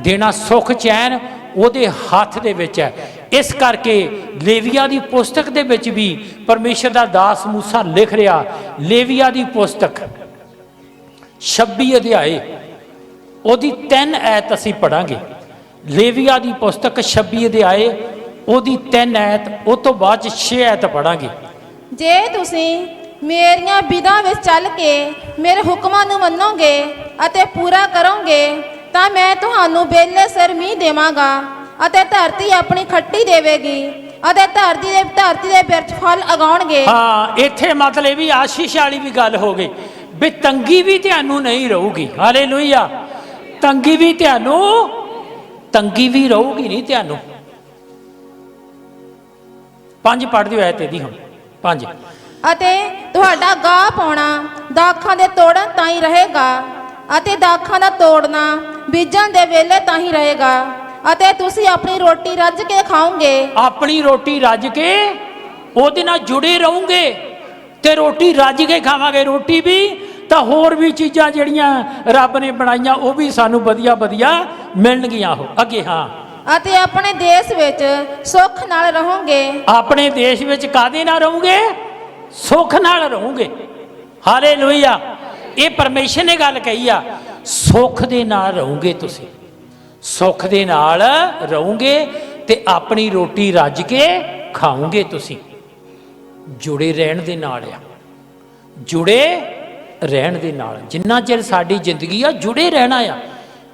ਦੇਣਾ। ਸੁੱਖ ਚੈਨ ਉਹਦੇ ਹੱਥ ਦੇ ਵਿੱਚ ਹੈ। ਇਸ ਕਰਕੇ ਲੇਵੀਆ ਦੀ ਪੁਸਤਕ ਦੇ ਵਿੱਚ ਵੀ ਪਰਮੇਸ਼ਰ ਦਾ ਦਾਸ ਮੂਸਾ ਲਿਖ ਰਿਹਾ, ਲੇਵੀਆ ਦੀ ਪੁਸਤਕ 26 ਅਧਿਆਏ ਉਹਦੀ 3 ਐਤ ਅਸੀਂ ਪੜਾਂਗੇ। ਲੇਵੀਆ ਦੀ ਪੁਸਤਕ 26 ਅਧਿਆਏ ਉਹਦੀ 3 ਐਤ, ਉਹ ਤੋਂ ਬਾਅਦ 6 ਐਤ ਪੜਾਂਗੇ। ਜੇ ਤੁਸੀਂ ਮੇਰੀਆਂ ਵਿਧਾਂ ਵਿੱਚ ਚੱਲ ਕੇ ਮੇਰੇ ਹੁਕਮਾਂ ਨੂੰ ਮੰਨੋਗੇ ਅਤੇ ਪੂਰਾ ਕਰੋਗੇ ਤਾਂ ਮੈਂ ਤੁਹਾਨੂੰ ਵੇਲੇ ਸਿਰ ਮੀਂਹ ਦੇਵਾਂਗਾ ਅਤੇ ਧਰਤੀ ਆਪਣੀ ਖੱਟੀ ਦੇਵੇਗੀ ਅਤੇ ਧਰਤੀ ਦੇ ਬਿਰਛ ਫਲ ਉਗਾਉਣਗੇ। ਹਾਂ, ਇੱਥੇ ਮਤਲਬ ਵੀ ਆਸ਼ੀਸ਼ ਵਾਲੀ ਵੀ ਗੱਲ ਹੋ ਗਈ ਵੀ ਤੰਗੀ ਵੀ ਤੁਹਾਨੂੰ ਨਹੀਂ ਰਹੂਗੀ। ਹਾਲੇਲੂਇਆ, ਤੰਗੀ ਵੀ ਰਹੂਗੀ ਨਹੀਂ ਤੁਹਾਨੂੰ। 5 ਪੜ੍ਹ ਦਿਓ ਐਤ ਇਹਦੀ ਹੁਣ। 5 ਅਤੇ ਤੁਹਾਡਾ ਗਾਹ ਪਾਉਣਾ ਦਾਖਾਂ ਦੇ ਤੋੜਨ ਤਾਂ ਹੀ ਰਹੇਗਾ ਅਤੇ ਦਾਖਾਂ ਦਾ ਤੋੜਨਾ ਬੀਜਣ ਦੇ ਵੇਲੇ ਤਾਂ ਹੀ ਰਹੇਗਾ ਅਤੇ ਤੁਸੀਂ ਆਪਣੀ ਰੋਟੀ ਰੱਜ ਕੇ ਖਾਓਗੇ। ਆਪਣੀ ਰੋਟੀ ਰੱਜ ਕੇ ਉਹਦੇ ਨਾਲ ਜੁੜੇ ਰਹੋਗੇ ਤੇ ਰੋਟੀ ਰੱਜ ਕੇ ਖਾਵਾਂਗੇ। ਰੋਟੀ ਵੀ ਤਾਂ ਹੋਰ ਵੀ ਚੀਜ਼ਾਂ ਜਿਹੜੀਆਂ ਰੱਬ ਨੇ ਬਣਾਈਆਂ ਉਹ ਵੀ ਸਾਨੂੰ ਵਧੀਆ ਵਧੀਆ ਮਿਲਣਗੀਆਂ ਉਹ ਅੱਗੇ। ਹਾਂ, ਅਤੇ ਆਪਣੇ ਦੇਸ਼ ਵਿੱਚ ਸੁੱਖ ਨਾਲ ਰਹੋਗੇ। ਆਪਣੇ ਦੇਸ਼ ਵਿੱਚ ਕਾਹਦੇ ਨਾਲ ਰਹੋਗੇ? ਸੁੱਖ ਨਾਲ ਰਹੋਗੇ। ਹਾਲੇਲੂਇਆ, ਇਹ ਪਰਮੇਸ਼ਰ ਨੇ ਗੱਲ ਕਹੀ ਆ, ਸੁੱਖ ਦੇ ਨਾਲ ਰਹੋਗੇ। ਤੁਸੀਂ ਸੁੱਖ ਦੇ ਨਾਲ ਰਹੋਗੇ ਤੇ ਆਪਣੀ ਰੋਟੀ ਰੱਜ ਕੇ ਖਾਓਗੇ ਤੁਸੀਂ। ਜੁੜੇ ਰਹਿਣ ਦੇ ਨਾਲ ਆ, ਜੁੜੇ ਰਹਿਣ ਦੇ ਨਾਲ, ਜਿੰਨਾ ਚਿਰ ਸਾਡੀ ਜ਼ਿੰਦਗੀ ਆ ਜੁੜੇ ਰਹਿਣਾ ਆ।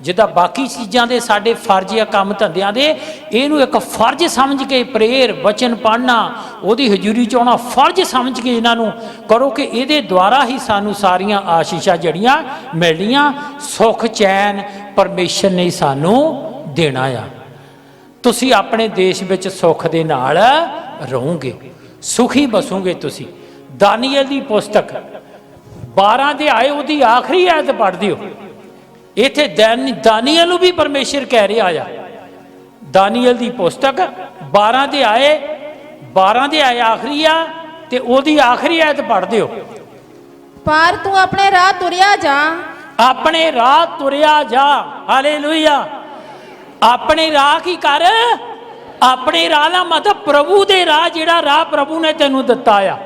ਜਿੱਦਾਂ ਬਾਕੀ ਚੀਜ਼ਾਂ ਦੇ ਸਾਡੇ ਫਰਜ਼ ਆ, ਕੰਮ ਧੰਦਿਆਂ ਦੇ, ਇਹਨੂੰ ਇੱਕ ਫਰਜ਼ ਸਮਝ ਕੇ ਪ੍ਰੇਰ ਵਚਨ ਪੜ੍ਹਨਾ, ਉਹਦੀ ਹਜ਼ੂਰੀ 'ਚ ਆਉਣਾ ਫਰਜ਼ ਸਮਝ ਕੇ ਇਹਨਾਂ ਨੂੰ ਕਰੋ ਕਿ ਇਹਦੇ ਦੁਆਰਾ ਹੀ ਸਾਨੂੰ ਸਾਰੀਆਂ ਆਸ਼ੀਸ਼ਾਂ ਜਿਹੜੀਆਂ ਮਿਲਣੀਆਂ, ਸੁੱਖ ਚੈਨ ਪਰਮੇਸ਼ਰ ਨੇ ਸਾਨੂੰ ਦੇਣਾ ਆ। ਤੁਸੀਂ ਆਪਣੇ ਦੇਸ਼ ਵਿੱਚ ਸੁੱਖ ਦੇ ਨਾਲ ਰਹੋਗੇ, ਸੁਖੀ ਬਸੋਗੇ ਤੁਸੀਂ। ਦਾਨੀਏਲ ਦੀ ਪੁਸਤਕ 12 ਅਧਿਆਏ ਉਹਦੀ ਆਖਰੀ ਆਇਤ ਪੜ੍ਹ ਦਿਓ। ਇੱਥੇ ਦਾਨੀਏਲ ਨੂੰ ਵੀ ਪਰਮੇਸ਼ਰ ਕਹਿ ਰਿਹਾ ਆ। ਦਾਨੀਏਲ ਦੀ ਪੁਸਤਕ 12 ਅਧਿਆਏ ਆਖਰੀ ਆ, ਤੇ ਉਹਦੀ ਆਖਰੀ ਆਇਤ ਪੜ੍ਹ ਦਿਓ। ਪਰ ਤੂੰ ਆਪਣੇ ਰਾਹ ਤੁਰਿਆ ਜਾ, ਆਪਣੇ ਰਾਹ ਤੁਰਿਆ ਜਾ। ਹਾਲੇਲੂਇਆ। ਆਪਣੇ ਰਾਹ ਕੀ ਕਰ? ਆਪਣੇ ਰਾਹ ਦਾ ਮਤਲਬ ਪ੍ਰਭੂ ਦੇ ਰਾਹ, ਜਿਹੜਾ ਰਾਹ ਪ੍ਰਭੂ ਨੇ ਤੈਨੂੰ ਦਿੱਤਾ ਆ,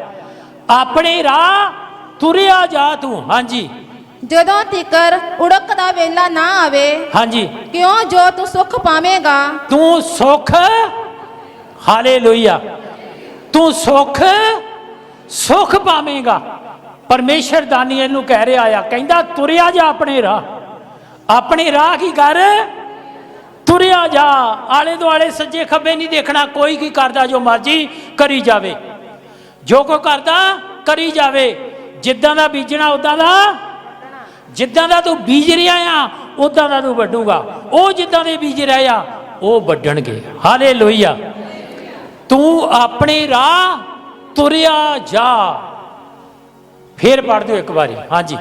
ਆਪਣੇ ਰਾਹ ਤੁਰਿਆ ਜਾ ਤੂੰ। ਹਾਂਜੀ, ਜਦੋਂ ਤੀਕਰ ਉੜਕ ਦਾ ਵੇਲਾ ਨਾ ਆਵੇ। ਹਾਂਜੀ, ਕਿਉਂ ਜੋ ਤੂੰ ਸੁੱਖ ਪਾਵੇਂਗਾ। ਤੂੰ ਸੁੱਖ, ਹਾਲੇਲੂਇਆ, ਤੂੰ ਸੁੱਖ ਪਾਵੇਂਗਾ। ਪਰਮੇਸ਼ਰ ਦਾਨੀਏਲ ਨੂੰ ਕਹਿ ਰਿਹਾ ਆ, ਕਹਿੰਦਾ ਤੁਰਿਆ ਜਾ ਆਪਣੇ ਰਾਹ। ਆਪਣੇ ਰਾਹ ਕੀ ਕਰ? ਤੁਰਿਆ ਜਾ। ਆਲੇ ਦੁਆਲੇ ਸੱਜੇ ਖੱਬੇ ਨਹੀਂ ਦੇਖਣਾ, ਕੋਈ ਕੀ ਕਰਦਾ ਜੋ ਮਰਜੀ ਕਰੀ ਜਾਵੇ, ਜੋ ਕੋ ਕਰਦਾ ਕਰੀ ਜਾਵੇ। ਜਿੱਦਾਂ ਦਾ ਬੀਜਣਾ ਉਦਾਂ ਦਾ, ਜਿੱਦਾਂ ਦਾ ਤੂੰ ਬੀਜ ਰਿਹਾ ਆ ਉਦਾਂ ਦਾ ਤੂੰ ਵੱਢੂਗਾ। ਉਹ ਜਿੱਦਾਂ ਦੇ ਬੀਜ ਰਹੇ ਆ ਉਹ ਵੱਢਣਗੇ। ਹਾਲੇਲੂਇਆ। ਤੂੰ ਆਪਣੇ ਰਾਹ ਤੁਰਿਆ ਜਾ। ਫੇਰ ਪੜ੍ਹ ਦਿਓ ਇੱਕ ਵਾਰੀ। ਹਾਂਜੀ,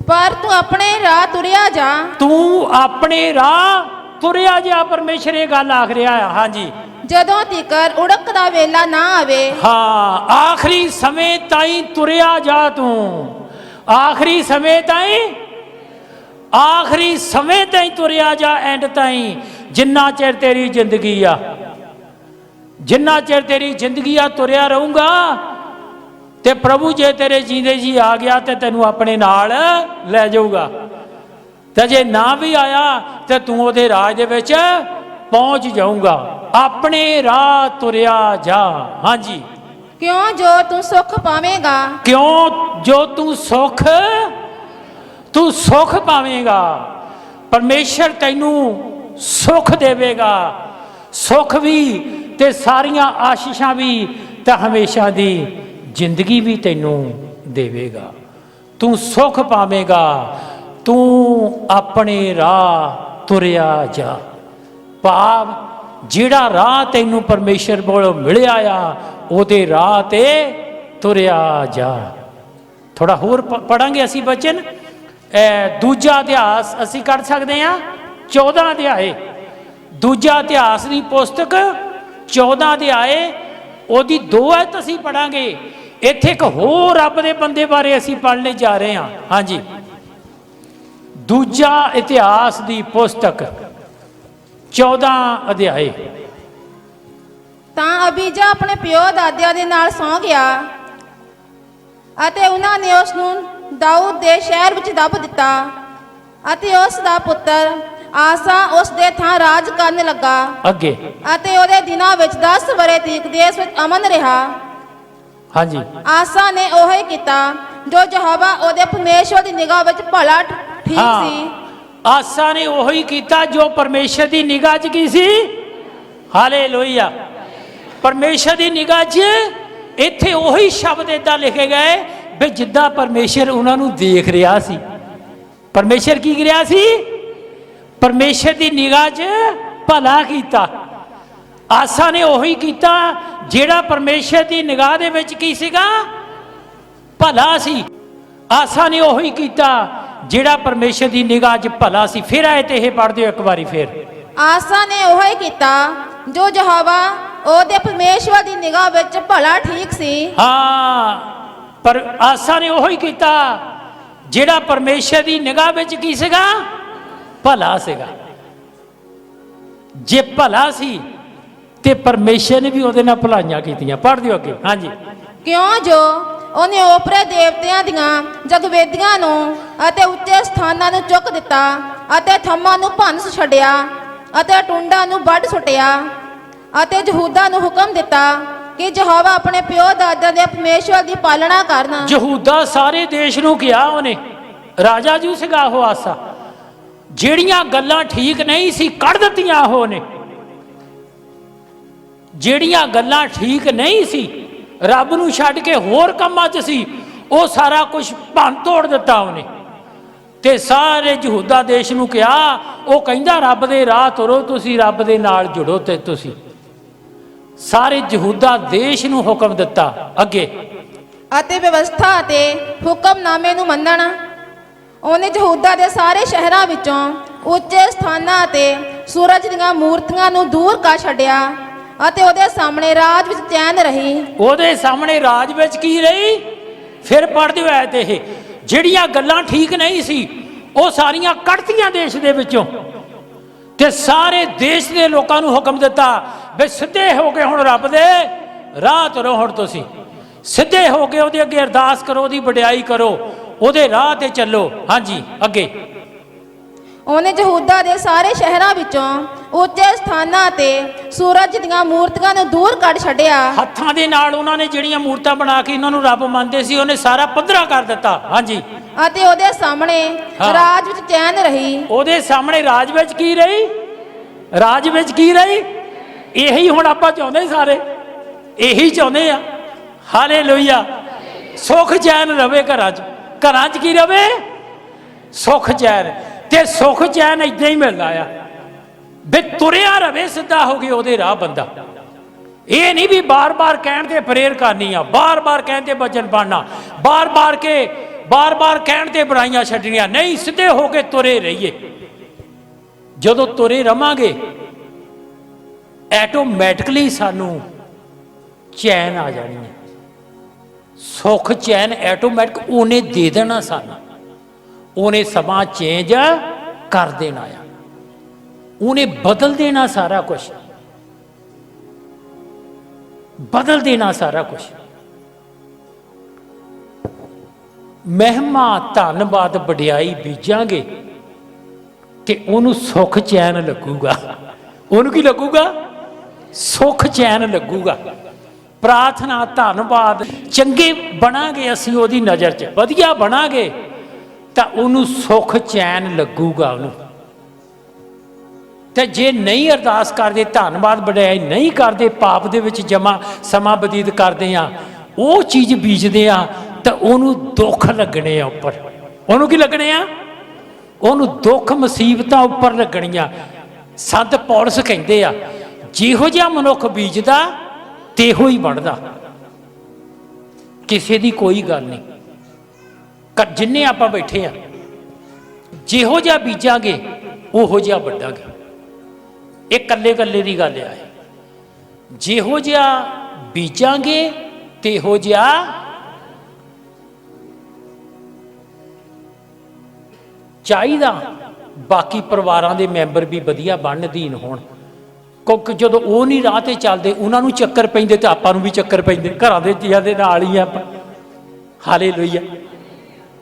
ਪਰ ਤੂੰ ਆਪਣੇ ਰਾਹ ਤੁਰਿਆ ਜਾ। ਤੂੰ ਆਪਣੇ ਰਾਹ ਤੁਰਿਆ ਜਾ। ਪਰਮੇਸ਼ਰ ਇਹ ਗੱਲ ਆਖ ਰਿਹਾ ਆ। ਹਾਂਜੀ, ਜਦੋਂ ਤੀਕਰ ਉੜਕ ਦਾ ਵੇਲਾ ਨਾ ਆਵੇ। ਹਾਂ, ਆਖਰੀ ਸਮੇਂ ਤਾਈਂ ਤੁਰਿਆ ਜਾ ਤੂੰ। ਆਖਰੀ ਸਮੇਂ ਤਾਈਂ, ਆਖਰੀ ਸਮੇਂ ਤਾਈਂ ਤੁਰਿਆ ਜਾ। ਐਂਡ ਤਾਈਂ, ਜਿੰਨਾ ਚਿਰ ਤੇਰੀ ਜ਼ਿੰਦਗੀ ਆ, ਜਿੰਨਾ ਚਿਰ ਤੇਰੀ ਜ਼ਿੰਦਗੀ ਆ ਤੁਰਿਆ ਰਹੂੰਗਾ। ਤੇ ਪ੍ਰਭੂ ਜੇ ਤੇਰੇ ਜੀਂਦੇ ਜੀ ਆ ਗਿਆ ਤੇ ਤੈਨੂੰ ਆਪਣੇ ਨਾਲ ਲੈ ਜਾਊਗਾ, ਤੇ ਜੇ ਨਾ ਵੀ ਆਇਆ ਤੇ ਤੂੰ ਉਹਦੇ ਰਾਜ ਦੇ ਵਿੱਚ ਪਹੁੰਚ ਜਾਊਗਾ। ਆਪਣੇ ਰਾਹ ਤੁਰਿਆ ਜਾ। ਹਾਂਜੀ, ਕਿਉਂ ਜੋ ਤੂੰ ਸੁੱਖ ਪਾਵੇਂਗਾ। ਕਿਉਂ ਜੋ ਤੂੰ ਸੁੱਖ ਪਾਵੇਂਗਾ। ਪਰਮੇਸ਼ਰ ਤੈਨੂੰ ਸੁੱਖ ਦੇਵੇਗਾ, ਸੁੱਖ ਵੀ ਤੇ ਸਾਰੀਆਂ ਆਸ਼ੀਸ਼ਾਂ ਵੀ ਤੇ ਹਮੇਸ਼ਾ ਦੀ ਜ਼ਿੰਦਗੀ ਵੀ ਤੈਨੂੰ ਦੇਵੇਗਾ। ਤੂੰ ਸੁੱਖ ਪਾਵੇਂਗਾ। ਤੂੰ ਆਪਣੇ ਰਾਹ ਤੁਰਿਆ ਜਾ। ਭਾਵ ਜਿਹੜਾ ਰਾਹ ਤੈਨੂੰ ਪਰਮੇਸ਼ਰ ਕੋਲੋਂ ਮਿਲਿਆ ਆ ਉਹਦੇ ਰਾਹ ਤੇ ਤੁਰਿਆ ਜਾ। ਥੋੜਾ ਹੋਰ ਪੜਾਂਗੇ ਅਸੀਂ ਬਚਨ। ਦੂਜਾ ਇਤਿਹਾਸ ਅਸੀਂ ਕਰ ਸਕਦੇ ਹਾਂ 14 ਅਧਿਆਏ। ਦੂਜਾ ਇਤਿਹਾਸ ਦੀ ਪੁਸਤਕ 14 ਅਧਿਆਏ, ਉਹਦੀ 2 ਆਇਤ ਅਸੀਂ ਪੜਾਂਗੇ। ਇੱਥੇ ਇੱਕ ਹੋਰ ਰੱਬ ਦੇ ਬੰਦੇ ਬਾਰੇ ਅਸੀਂ ਪੜ੍ਹਨੇ ਜਾ ਰਹੇ ਹਾਂ। ਹਾਂਜੀ, ਦੂਜਾ ਇਤਿਹਾਸ ਦੀ ਪੁਸਤਕ 14 ਅਧਿਆਏ। ਤਾਂ ਅਬੀਜਾ ਆਪਣੇ ਪਿਓ ਦਾਦਿਆਂ ਦੇ ਨਾਲ ਸੌਂ ਗਿਆ, ਅਤੇ ਉਹਨਾਂ ਨੇ ਉਸ ਨੂੰ ਦਾਊਦ ਦੇ ਸ਼ਹਿਰ ਵਿੱਚ ਦੱਬ ਦਿੱਤਾ, ਅਤੇ ਉਸ ਦਾ ਪੁੱਤਰ ਆਸਾ ਉਸ ਦੇ ਥਾਂ ਰਾਜ ਕਰਨ ਲੱਗਾ। ਅੱਗੇ, ਅਤੇ ਉਹਦੇ ਦਿਨਾਂ ਵਿੱਚ 10 ਵਰੇ ਤੀਕ ਦੇਸ਼ ਵਿੱਚ ਅਮਨ ਰਿਹਾ। ਹਾਂਜੀ, ਆਸਾ ਨੇ ਉਹ ਹੀ ਕੀਤਾ ਜੋ ਯਹੋਵਾ ਉਹਦੇ ਪਰਮੇਸ਼ਰ ਦੀ ਨਿਗਾਹ ਵਿੱਚ ਭਲਾ ਠੀਕ ਸੀ। ਆਸਾ ਨੇ ਉਹੀ ਕੀਤਾ ਜੋ ਪਰਮੇਸ਼ਰ ਦੀ ਨਿਗਾਹ 'ਚ ਕੀ ਸੀ। ਹਾਲੇਲੂਇਆ। ਪਰਮੇਸ਼ਰ ਦੀ ਨਿਗਾਹ 'ਚ ਇੱਥੇ ਉਹੀ ਸ਼ਬਦ ਏਦਾਂ ਲਿਖੇ ਗਏ ਵੀ ਜਿੱਦਾਂ ਪਰਮੇਸ਼ਰ ਉਹਨਾਂ ਨੂੰ ਦੇਖ ਰਿਹਾ ਸੀ। ਪਰਮੇਸ਼ਰ ਕੀ ਰਿਹਾ ਸੀ? ਪਰਮੇਸ਼ਰ ਦੀ ਨਿਗਾਹ 'ਚ ਭਲਾ ਕੀਤਾ। ਆਸਾ ਨੇ ਉਹੀ ਕੀਤਾ ਜਿਹੜਾ ਪਰਮੇਸ਼ਰ ਦੀ ਨਿਗਾਹ ਦੇ ਵਿੱਚ ਕੀ ਸੀਗਾ? ਭਲਾ ਸੀ। ਆਸਾ ਨੇ ਉਹੀ ਕੀਤਾ ਜਿਹੜਾ ਪਰਮੇਸ਼ਰ ਦੀ ਨਿਗਾਹ 'ਚ ਭਲਾ ਸੀ। ਫਿਰ ਆਏ ਤੇ ਇਹ ਪੜ੍ਹ ਦਿਓ ਇੱਕ ਵਾਰੀ ਫਿਰ। ਆਸਾ ਨੇ ਉਹੀ ਕੀਤਾ ਜੋ ਯਹੋਵਾ ਉਹਦੇ ਪਰਮੇਸ਼ਰ ਦੀ ਨਿਗਾਹ ਵਿੱਚ ਭਲਾ ਠੀਕ ਸੀ। ਹਾਂ, ਪਰ ਆਸਾ ਨੇ ਉਹੀ ਕੀਤਾ ਜਿਹੜਾ ਪਰਮੇਸ਼ਰ ਦੀ ਨਿਗਾਹ ਵਿੱਚ ਕੀ ਸੀਗਾ? ਭਲਾ ਸੀਗਾ। ਜੇ ਭਲਾ ਸੀ ਤੇ ਪਰਮੇਸ਼ਰ ਨੇ ਵੀ ਉਹਦੇ ਨਾਲ ਭਲਾਈਆਂ ਕੀਤੀਆਂ। ਪੜ੍ਹ ਦਿਓ ਅੱਗੇ। ਹਾਂਜੀ, ਕਿਉਂ ਜੋ ਉਹਨੇ ਓਪਰੇ ਦੇਵਤਿਆਂ ਦੀਆਂ ਜਗਵੇਦੀਆਂ ਨੂੰ ਅਤੇ ਉੱਚੇ ਸਥਾਨਾਂ ਨੂੰ ਚੁੱਕ ਦਿੱਤਾ, ਅਤੇ ਥੰਮਾਂ ਨੂੰ ਭੰਨ ਛੱਡਿਆ, ਅਤੇ ਟੁੰਡਾਂ ਨੂੰ ਵੱਢ ਸੁੱਟਿਆ, ਅਤੇ ਯਹੂਦਾ ਨੂੰ ਹੁਕਮ ਦਿੱਤਾ ਕਿ ਯਹੋਵਾ ਆਪਣੇ ਪਿਓ ਦਾਦਾ ਦੇ ਪਰਮੇਸ਼ਵਰ ਦੀ ਪਾਲਣਾ ਕਰਨ। ਯਹੂਦਾ ਸਾਰੇ ਦੇਸ਼ ਨੂੰ ਕਿਹਾ ਉਹਨੇ, ਰਾਜਾ ਜੂ ਸੀਗਾ ਉਹ ਆਸਾ, ਜਿਹੜੀਆਂ ਗੱਲਾਂ ਠੀਕ ਨਹੀਂ ਸੀ ਕੱਢ ਦਿੱਤੀਆਂ ਉਹਨੇ, ਜਿਹੜੀਆਂ ਗੱਲਾਂ ਠੀਕ ਨਹੀਂ ਸੀ ਰੱਬ ਨੂੰ ਛੱਡ ਕੇ ਹੋਰ ਕੰਮਾਂ 'ਚ ਸੀ ਉਹ ਸਾਰਾ ਕੁਝ ਭੰਨ ਤੋੜ ਦਿੱਤਾ ਉਹਨੇ। ਤੇ ਸਾਰੇ ਯਹੂਦਾ ਦੇਸ਼ ਨੂੰ ਕਿਹਾ, ਉਹ ਕਹਿੰਦਾ ਰੱਬ ਦੇ ਰਾਹ ਤੁਰੋ, ਤੁਸੀਂ ਰੱਬ ਦੇ ਨਾਲ ਜੁੜੋ। ਤੇ ਤੁਸੀਂ ਸਾਰੇ ਯਹੂਦਾ ਦੇਸ਼ ਨੂੰ ਹੁਕਮ ਦਿੱਤਾ ਅੱਗੇ, ਅਤੇ ਵਿਵਸਥਾ ਅਤੇ ਹੁਕਮਨਾਮੇ ਨੂੰ ਮੰਨਣ। ਉਹਨੇ ਯਹੂਦਾ ਦੇ ਸਾਰੇ ਸ਼ਹਿਰਾਂ ਵਿੱਚੋਂ ਉੱਚੇ ਸਥਾਨਾਂ ਅਤੇ ਸੂਰਜ ਦੀਆਂ ਮੂਰਤੀਆਂ ਨੂੰ ਦੂਰ ਕਰ ਛੱਡਿਆ ਅਤੇ ਉਹਦੇ ਸਾਹਮਣੇ ਰਾਜ ਵਿੱਚ ਚੈਨ ਰਹੀ। ਉਹਦੇ ਸਾਹਮਣੇ ਰਾਜ ਵਿੱਚ ਕੀ ਰਹੀ? ਫਿਰ ਪੜ੍ਹਦੇ ਹੋਏ ਤੇ ਇਹ ਜਿਹੜੀਆਂ ਗੱਲਾਂ ਠੀਕ ਨਹੀਂ ਸੀ ਉਹ ਸਾਰੀਆਂ ਕੱਢਤੀਆਂ ਦੇਸ਼ ਦੇ ਵਿੱਚੋਂ, ਤੇ ਸਾਰੇ ਦੇਸ਼ ਦੇ ਲੋਕਾਂ ਨੂੰ ਹੁਕਮ ਦਿੱਤਾ ਵੀ ਸਿੱਧੇ ਹੋ ਕੇ ਹੁਣ ਰੱਬ ਦੇ ਰਾਹ ਤੁਰੋ। ਹੁਣ ਤੁਸੀਂ ਸਿੱਧੇ ਹੋ ਕੇ ਉਹਦੇ ਅੱਗੇ ਅਰਦਾਸ ਕਰੋ, ਉਹਦੀ ਵਡਿਆਈ ਕਰੋ, ਉਹਦੇ ਰਾਹ ਤੇ ਚੱਲੋ। ਹਾਂਜੀ ਅੱਗੇ, ਉਹਨੇ ਯਹੂਦਾ ਦੇ ਸਾਰੇ ਸ਼ਹਿਰਾਂ ਵਿੱਚੋਂ ਉੱਚੇ ਸਥਾਨਾਂ ਤੇ ਸੂਰਜ ਦੀਆਂ ਮੂਰਤੀਆਂ ਨੂੰ ਦੂਰ ਕੱਢ ਛੱਡਿਆ। ਹੱਥਾਂ ਦੇ ਨਾਲ ਉਹਨਾਂ ਨੇ ਜਿਹੜੀਆਂ ਮੂਰਤਾਂ ਬਣਾ ਕੇ ਉਹਨਾਂ ਨੂੰ ਰੱਬ ਮੰਨਦੇ ਸੀ ਉਹਨੇ ਸਾਰਾ ਪੱਧਰਾ ਕਰ ਦਿੱਤਾ। ਹਾਂਜੀ, ਅਤੇ ਉਹਦੇ ਸਾਹਮਣੇ ਰਾਜ ਵਿੱਚ ਚੈਨ ਰਹੀ। ਉਹਦੇ ਸਾਹਮਣੇ ਰਾਜ ਵਿੱਚ ਕੀ ਰਹੀ? ਰਾਜ ਵਿੱਚ ਕੀ ਰਹੀ? ਇਹੀ ਹੁਣ ਆਪਾਂ ਚਾਹੁੰਦੇ ਸਾਰੇ, ਇਹੀ ਚਾਹੁੰਦੇ ਆ। ਹਾਲੇਲੂਇਆ। ਸੁੱਖ ਚੈਨ ਰਵੇ ਘਰਾਂ 'ਚ। ਘਰਾਂ 'ਚ ਕੀ ਰਵੇ? ਸੁੱਖ ਚੈਨ। ਤੇ ਸੁੱਖ ਚੈਨ ਏਦਾਂ ਹੀ ਮਿਲਦਾ ਆ ਵੀ ਤੁਰਿਆ ਰਵੇ ਸਿੱਧਾ ਹੋ ਕੇ ਉਹਦੇ ਰਾਹ ਬੰਦਾ। ਇਹ ਨਹੀਂ ਵੀ ਬਾਰ-ਬਾਰ ਕਹਿਣ ਤੇ ਪ੍ਰੇਰ ਕਰਨੀ ਆ, ਬਾਰ-ਬਾਰ ਕਹਿਣ ਤੇ ਵਚਨ ਪੜ੍ਹਨਾ, ਬਾਰ-ਬਾਰ ਕਹਿਣ ਤੇ ਬੁਰਾਈਆਂ ਛੱਡਣੀਆਂ ਨਹੀਂ, ਸਿੱਧੇ ਹੋ ਕੇ ਤੁਰੇ ਰਹੀਏ। ਜਦੋਂ ਤੁਰੇ ਰਵਾਂਗੇ ਐਟੋਮੈਟਿਕਲੀ ਸਾਨੂੰ ਚੈਨ ਆ ਜਾਣੀ ਹੈ। ਸੁੱਖ ਚੈਨ ਐਟੋਮੈਟਿਕ ਉਹਨੇ ਦੇ ਦੇਣਾ ਸਾਨੂੰ, ਉਹਨੇ ਸਮਾਂ ਚੇਂਜ ਕਰ ਦੇਣਾ ਆ, ਉਹਨੇ ਬਦਲ ਦੇਣਾ ਸਾਰਾ ਕੁਝ, ਬਦਲ ਦੇਣਾ ਸਾਰਾ ਕੁਝ। ਮਹਿਮਾ ਧੰਨਵਾਦ ਵਡਿਆਈ ਬੀਜਾਂਗੇ ਤੇ ਉਹਨੂੰ ਸੁੱਖ ਚੈਨ ਲੱਗੂਗਾ। ਉਹਨੂੰ ਕੀ ਲੱਗੂਗਾ? ਸੁੱਖ ਚੈਨ ਲੱਗੂਗਾ। ਪ੍ਰਾਰਥਨਾ ਧੰਨਵਾਦ ਚੰਗੇ ਬਣਾਂਗੇ ਅਸੀਂ, ਉਹਦੀ ਨਜ਼ਰ 'ਚ ਵਧੀਆ ਬਣਾਂਗੇ ਤਾਂ ਉਹਨੂੰ ਸੁੱਖ ਚੈਨ ਲੱਗੂਗਾ ਉਹਨੂੰ। ਤੇ ਜੇ ਨਹੀਂ ਅਰਦਾਸ ਕਰਦੇ, ਧੰਨਵਾਦ ਵਡਿਆਈ ਨਹੀਂ ਕਰਦੇ, ਪਾਪ ਦੇ ਵਿੱਚ ਸਮਾਂ ਬਤੀਤ ਕਰਦੇ ਆ, ਉਹ ਚੀਜ਼ ਬੀਜਦੇ ਆ ਤਾਂ ਉਹਨੂੰ ਦੁੱਖ ਲੱਗਣੇ ਆ ਉੱਪਰ। ਉਹਨੂੰ ਕੀ ਲੱਗਣੇ ਆ? ਉਹਨੂੰ ਦੁੱਖ ਮੁਸੀਬਤਾਂ ਉੱਪਰ ਲੱਗਣੀਆਂ। ਸੰਤ ਪੌਲਸ ਕਹਿੰਦੇ ਆ, ਜਿਹੋ ਜਿਹਾ ਮਨੁੱਖ ਬੀਜਦਾ ਤੇਹੋ ਹੀ ਵੱਢਦਾ। ਕਿਸੇ ਦੀ ਕੋਈ ਗੱਲ ਨਹੀਂ, ਜਿੰਨੇ ਆਪਾਂ ਬੈਠੇ ਆ ਜਿਹੋ ਜਿਹਾ ਬੀਜਾਂਗੇ ਉਹੋ ਜਿਹਾ ਵੱਢਾਂਗੇ। ਇਹ ਕੱਲੇ ਕੱਲੇ ਦੀ ਗੱਲ ਆ। ਜਿਹੋ ਜਿਹਾ ਬੀਜਾਂਗੇ ਤੇਹੋ ਜਿਹਾ ਚਾਹੀਦਾ। ਬਾਕੀ ਪਰਿਵਾਰਾਂ ਦੇ ਮੈਂਬਰ ਵੀ ਵਧੀਆ ਬਣਨ ਅਧੀਨ ਹੋਣ, ਕਿਉਂਕਿ ਜਦੋਂ ਉਹ ਨਹੀਂ ਰਾਹ ਤੇ ਚੱਲਦੇ ਉਹਨਾਂ ਨੂੰ ਚੱਕਰ ਪੈਂਦੇ ਤੇ ਆਪਾਂ ਨੂੰ ਵੀ ਚੱਕਰ ਪੈਂਦੇ। ਘਰਾਂ ਦੇ ਜੀਆਂ ਦੇ ਨਾਲ ਹੀ ਆਪਾਂ। ਹਾਲੇਲੂਇਆ।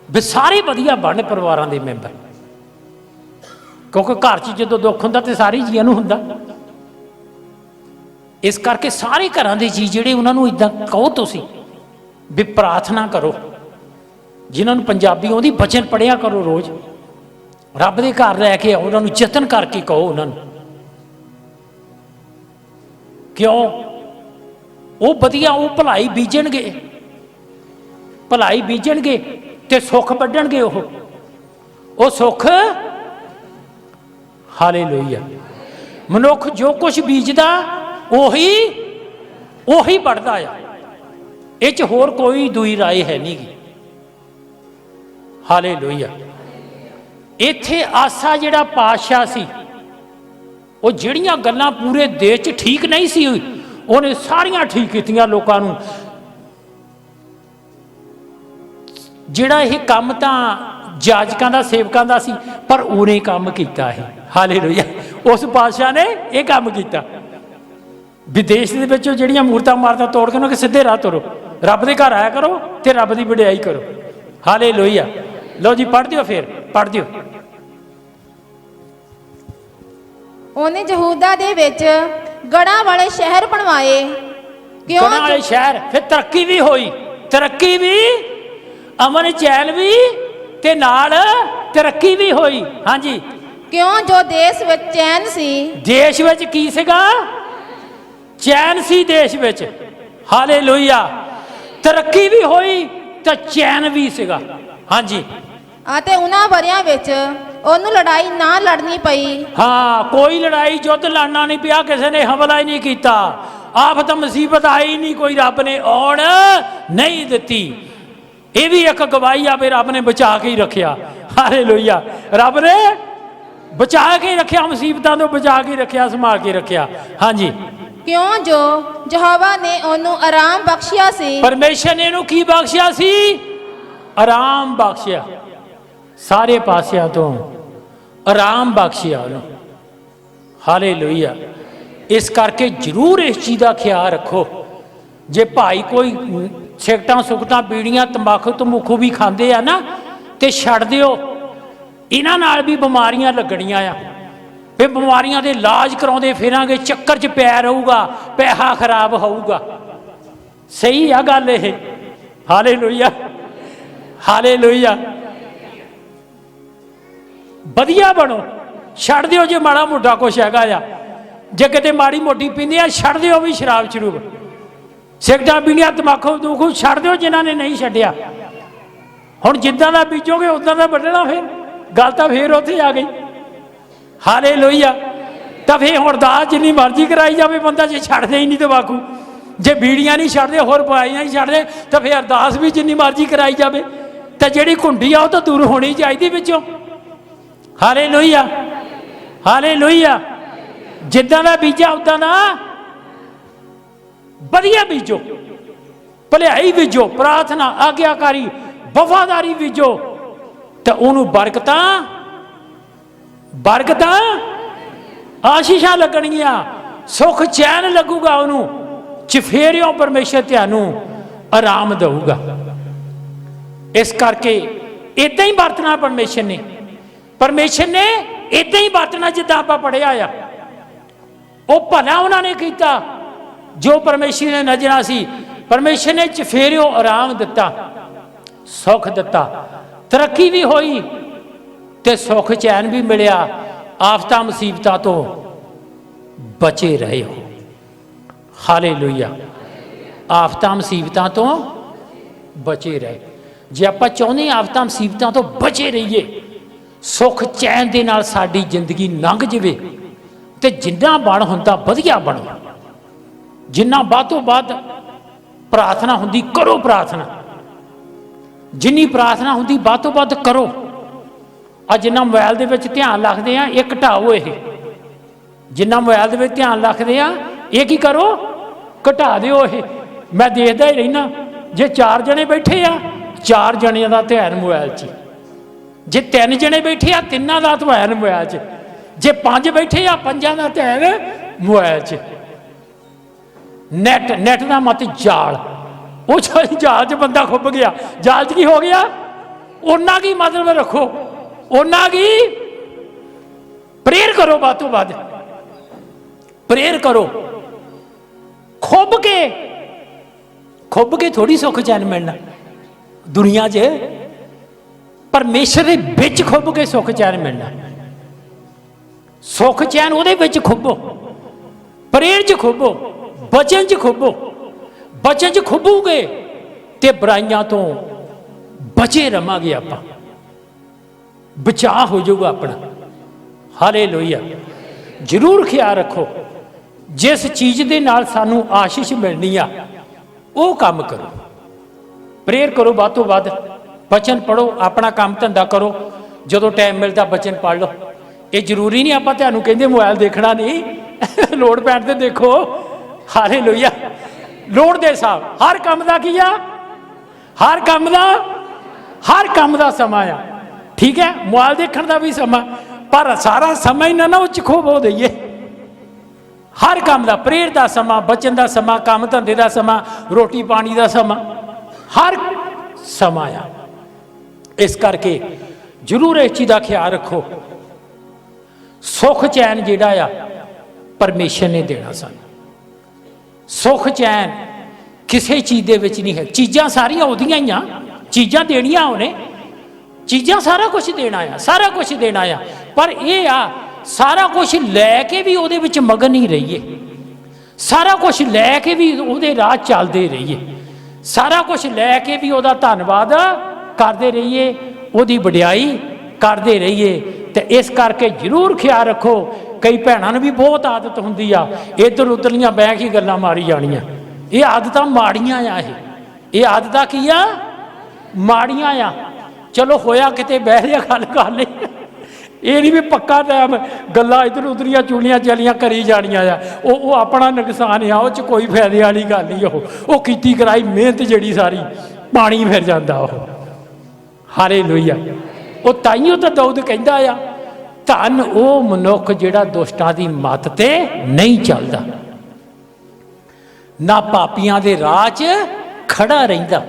ਵੀ ਸਾਰੇ ਵਧੀਆ ਬਣਨ ਪਰਿਵਾਰਾਂ ਦੇ ਮੈਂਬਰ, ਕਿਉਂਕਿ ਘਰ 'ਚ ਜਦੋਂ ਦੁੱਖ ਹੁੰਦਾ ਤੇ ਸਾਰੇ ਜੀਆਂ ਨੂੰ ਹੁੰਦਾ। ਇਸ ਕਰਕੇ ਸਾਰੇ ਘਰਾਂ ਦੇ ਜੀ ਜਿਹੜੇ ਉਹਨਾਂ ਨੂੰ ਇਦਾਂ ਕਹੋ ਤੁਸੀਂ ਵੀ ਪ੍ਰਾਰਥਨਾ ਕਰੋ। ਜਿਨ੍ਹਾਂ ਨੂੰ ਪੰਜਾਬੀ ਆਉਂਦੀ ਬਚਨ ਪੜ੍ਹਿਆ ਕਰੋ, ਰੋਜ਼ ਰੱਬ ਦੇ ਘਰ ਲੈ ਕੇ ਆਓ, ਉਹਨਾਂ ਨੂੰ ਯਤਨ ਕਰਕੇ ਕਹੋ ਉਹਨਾਂ ਨੂੰ। ਕਿਉਂ? ਉਹ ਵਧੀਆ, ਉਹ ਭਲਾਈ ਬੀਜਣਗੇ, ਭਲਾਈ ਬੀਜਣਗੇ ਤੇ ਸੁੱਖ ਵੱਢਣਗੇ। ਉਹ ਸੁੱਖ। ਹਾਲੇਲੂਇਆ। ਮਨੁੱਖ ਜੋ ਕੁਝ ਬੀਜਦਾ ਉਹੀ ਵੱਢਦਾ ਆ। ਇਹ 'ਚ ਹੋਰ ਕੋਈ ਦੂਈ ਰਾਏ ਹੈ ਨਹੀਂ ਗੀ। ਹਾਲੇਲੂਇਆ। ਇੱਥੇ ਆਸਾ ਜਿਹੜਾ ਪਾਤਸ਼ਾਹ ਸੀ, ਉਹ ਜਿਹੜੀਆਂ ਗੱਲਾਂ ਪੂਰੇ ਦੇਸ਼ 'ਚ ਠੀਕ ਨਹੀਂ ਸੀ ਉਹਨੇ ਸਾਰੀਆਂ ਠੀਕ ਕੀਤੀਆਂ ਲੋਕਾਂ ਨੂੰ। ਜਿਹੜਾ ਇਹ ਕੰਮ ਤਾਂ ਜਾਜਕਾਂ ਦਾ, ਸੇਵਕਾਂ ਦਾ ਸੀ, ਪਰ ਉਹਨੇ ਕੰਮ ਕੀਤਾ ਇਹ। ਹਾਲੇਲੂਇਆ। ਉਸ ਪਾਤਸ਼ਾਹ ਨੇ ਇਹ ਕੰਮ ਕੀਤਾ। ਵਿਦੇਸ਼ ਦੇ ਵਿੱਚੋਂ ਜਿਹੜੀਆਂ ਮੂਰਤਾਂ ਮਾਰਤਾਂ ਤੋੜ ਕੇ ਉਹਨਾਂ ਕੇ ਸਿੱਧੇ ਰਾਹ ਤੁਰੋ, ਰੱਬ ਦੇ ਘਰ ਆਇਆ ਕਰੋ ਤੇ ਰੱਬ ਦੀ ਵਡਿਆਈ ਕਰੋ। ਹਾਲੇਲੂਇਆ। ਲਓ ਜੀ, ਪੜ੍ਹ ਦਿਓ, ਫਿਰ ਪੜ੍ਹ ਦਿਓ। ਉਹਨੇ ਯਹੂਦਾ ਦੇ ਵਿੱਚ गढ़ां वाले शहर बनवाए। क्यों गढ़ां वाले शहर, फिर तरक्की भी होई, तरक्की भी, अमन चैन भी ते नाल तरक्की भी होई। हाँ जी, क्यों जो देश विच चैन सी, देश विच की सीगा? चैन सी देश विच। हालेलुया, तरक्की भी होई ते चैन भी सीगा। हाँ जी, ਅਤੇ ਉਹਨਾਂ ਵਰਿਆਂ ਵਿੱਚ ਉਹਨੂੰ ਲੜਾਈ ਨਾ ਲੜਨੀ ਪਈ। हाँ, कोई लड़ाई युद्ध लड़ना नहीं पिया, किसी ने हमला ही नहीं किया, आफत मुसीबत आई नहीं, कोई रब ने आउण नहीं दिती। ये भी एक गवाही आ भी रब ने बचा के ही रखिया। हालेलुया, रब ने बचा के ही रखिया, मुसीबतों तो बचा के ही रखिया, संभाल के रखिया। हाँ जी, ਕਿਉਂ ਜੋ ਯਹੋਵਾ ਨੇ ਉਹਨੂੰ ਆਰਾਮ ਬਖਸ਼ਿਆ ਸੀ। परमेश्वर ने इहनूं की बख्शिया सी? आराम बख्शिया, सारे पासियां तो आराम बख्शिया उन्हों। हालेलुया, इस करके जरूर इस चीज़ का ख्याल रखो, जे भाई कोई सिगरटां सुगरटां बीड़ियां तंबाकू तंबूकू भी खाते हैं ना, तो छड्ड दिओ, इन्हां नाल भी बीमारियां लगणियां आ। फिर बीमारियां दे इलाज कराउंदे फिरांगे, चक्कर च पै रहूगा, पैसा खराब होऊगा। सही आ गल ये? Hallelujah, hallelujah. वधिया बनो, छड्ड दिओ जे माड़ा मोटा कुछ हैगा आ, जे किते माड़ी मोटी पींदे आ छड्ड दिओ भी शराब शरूब, सिगरटां बीड़ियां तंबाकू तंबूकू छड्ड दिओ जिन्हां ने नहीं छड्डिया। हुण जिद्दां दा बीजोगे उदां दा वड्ढना, फिर गल तां फिर उत्थे आ गई। हालेलुया, तां फिर हुण अरदास जिन्नी मर्जी कराई जावे, बंदा जे छड्डदे ही नहीं तंबाकू, जे बीड़ियां नहीं छड्डदे, होर बुराइयां नहीं छड्डदे, तां फिर अरदास भी जिन्नी मर्जी कराई जावे, तां जिहड़ी घुंडी आ ओह तां दूर होनी चाहीदी विचों। हालेलुया, हालेलुया, जिद्दां दा बीजा उदां दा वधिया बीजो, भलाई बीजो, प्रार्थना आग्याकारी वफादारी बीजो, तो उन्होंने बरकतां बरकतां आशीषां लगणगियां, सुख चैन लगूगा, उन्होंने चफेरियों परमेश्वर तुहानूं आराम देऊगा। इस करके इदां ही वरतना परमेश्वर ने, परमेश्वर ने इदां ही वरतना जिद्दां आपां पढ़िया आ। वो भला उन्होंने किया जो परमेश्वर ने नजरा सी, परमेश्वर ने चफेरियों आराम दिता, सुख दिता, तरक्की भी होई ते सुख चैन भी मिलिया, आफतां मुसीबतां तो बचे रहे हो। हालेलुया, आफतां मुसीबतां तो बचे रहे। जे आपां चाहुंदे आफतां मुसीबतां तो बचे रहिए, सुख चैन दे नाल साडी जिंदगी लंघ जावे, ते जिन्ना बण हुंदा वधिया बणो, जिन्ना वध तो वध प्रार्थना हुंदी करो, प्रार्थना जिन्नी प्रार्थना हुंदी वध तो वध करो। आ जिन्ना मोबाइल दे विच ध्यान रखदे आ, ये घटाओ। ये जिन्ना मोबाइल दे विच ध्यान रखदे आ, ये की करो, घटा दिओ। ये मैं देखदा ही रहना, जे 4 जने बैठे आ, 4 जणियां दा ध्यान मोबाइल 'च, जे 3 जने बैठे आ, 3 दा ध्यान मोबाइल 'च, जे 5 बैठे आ, 5 दा ध्यान मोबाइल 'च। नैट नैट का मत जाल, वो जाल च बंदा खुब गया, जाल च की हो गया, उन्ना की मतलब रखो, उन्ना की प्रेयर करो, वध तो वध प्रेयर करो। खुब के थोड़ी सुख चैन मिलना दुनिया च, परमेश्वर दे विच खुब के सुख चैन मिलना। सुख चैन उहदे विच खुबो, प्रेयर च खुबो, बचन च खुबो। बचन च खुबोगे ते बुराइयां तो बचे रवांगे, आपां बचा हो जाऊगा अपना। हालेलुया, जरूर ख्याल रखो, जिस चीज़ दे नाल सानू आशीष मिलनी आ वो काम करो, प्रेयर करो, वध तो वध बचन पढ़ो, अपना काम धंधा करो, जदों टाइम मिलता बचन पढ़ लो। ये जरूरी नहीं आपां तुहानूं कहंदे मोबाइल देखना नहीं, लोड़ पैण ते देखो। हालेलुया, लोड़ दे हिसाब हर काम दा की आ, हर काम दा समा आ। ठीक है, मोबाइल देखण दा भी समा, पर सारा समा ही ना उच खो बो दईए। हर काम दा, प्रेयर दा समा, बचन दा समा, काम धंधे दा समा, रोटी पानी दा समा, हर समा आ। इस करके जरूर इस चीज़ का ख्याल रखो, सुख चैन जिहड़ा आ ਪਰਮੇਸ਼ਰ ਨੇ ਦੇਣਾ ਸਾਨੂੰ। ਸੁੱਖ ਚੈਨ ਕਿਸੇ ਚੀਜ਼ ਦੇ ਵਿੱਚ ਨਹੀਂ ਹੈ। ਚੀਜ਼ਾਂ ਸਾਰੀਆਂ ਉਹਦੀਆਂ ਹੀ ਆ, ਚੀਜ਼ਾਂ ਦੇਣੀਆਂ ਉਹਨੇ, ਚੀਜ਼ਾਂ ਸਾਰਾ ਕੁਝ ਦੇਣਾ ਆ, ਸਾਰਾ ਕੁਝ ਦੇਣਾ ਆ। ਪਰ ਇਹ ਆ ਸਾਰਾ ਕੁਝ ਲੈ ਕੇ ਵੀ ਉਹਦੇ ਵਿੱਚ ਮਗਨ ਨਹੀਂ ਰਹੀਏ, ਸਾਰਾ ਕੁਝ ਲੈ ਕੇ ਵੀ ਉਹਦੇ ਰਾਹ ਚੱਲਦੇ ਰਹੀਏ, ਸਾਰਾ ਕੁਝ ਲੈ ਕੇ ਵੀ ਉਹਦਾ ਧੰਨਵਾਦ ਕਰਦੇ ਰਹੀਏ, ਉਹਦੀ ਵਡਿਆਈ ਕਰਦੇ ਰਹੀਏ। ਤੇ ਇਸ ਕਰਕੇ ਜ਼ਰੂਰ ਖਿਆਲ ਰੱਖੋ, ਕਈ ਭੈਣਾਂ ਨੂੰ ਵੀ ਬਹੁਤ ਆਦਤ ਹੁੰਦੀ ਆ ਇੱਧਰ ਉੱਧਰਲੀਆਂ ਬਹਿ ਕੇ ਗੱਲਾਂ ਮਾਰੀ ਜਾਣੀਆਂ। ਇਹ ਆਦਤਾਂ ਮਾੜੀਆਂ ਆ, ਇਹ ਆਦਤਾਂ ਕੀ ਆ? ਮਾੜੀਆਂ ਆ। ਚਲੋ ਹੋਇਆ ਕਿਤੇ ਬਹਿ ਰਿਹਾ ਗੱਲ ਕਰ ਲਈ, ਇਹ ਨਹੀਂ ਵੀ ਪੱਕਾ ਟਾਈਮ ਗੱਲਾਂ ਇੱਧਰ ਉੱਧਰੀਆਂ ਚੁਲੀਆਂ ਚਾਲੀਆਂ ਕਰੀ ਜਾਣੀਆਂ ਆ। ਉਹ ਆਪਣਾ ਨੁਕਸਾਨ ਆ, ਉਹ 'ਚ ਕੋਈ ਫਾਇਦੇ ਵਾਲੀ ਗੱਲ ਨਹੀਂ। ਉਹ ਕੀਤੀ ਕਰਾਈ ਮਿਹਨਤ ਜਿਹੜੀ ਸਾਰੀ ਪਾਣੀ ਫਿਰ ਜਾਂਦਾ ਉਹ। ਹਾਲੇਲੂਇਆ। ਉਹ ਤਾਈਓ ਤਾਂ ਦਾਊਦ ਕਹਿੰਦਾ ਆ, ਧੰਨ ਉਹ ਮਨੁੱਖ ਜਿਹੜਾ ਦੁਸ਼ਟਾਂ ਦੀ ਮੱਤ ਤੇ ਨਹੀਂ ਚੱਲਦਾ, ਨਾ ਪਾਪੀਆਂ ਦੇ ਰਾਹ 'ਚ ਖੜਾ ਰਹਿੰਦਾ,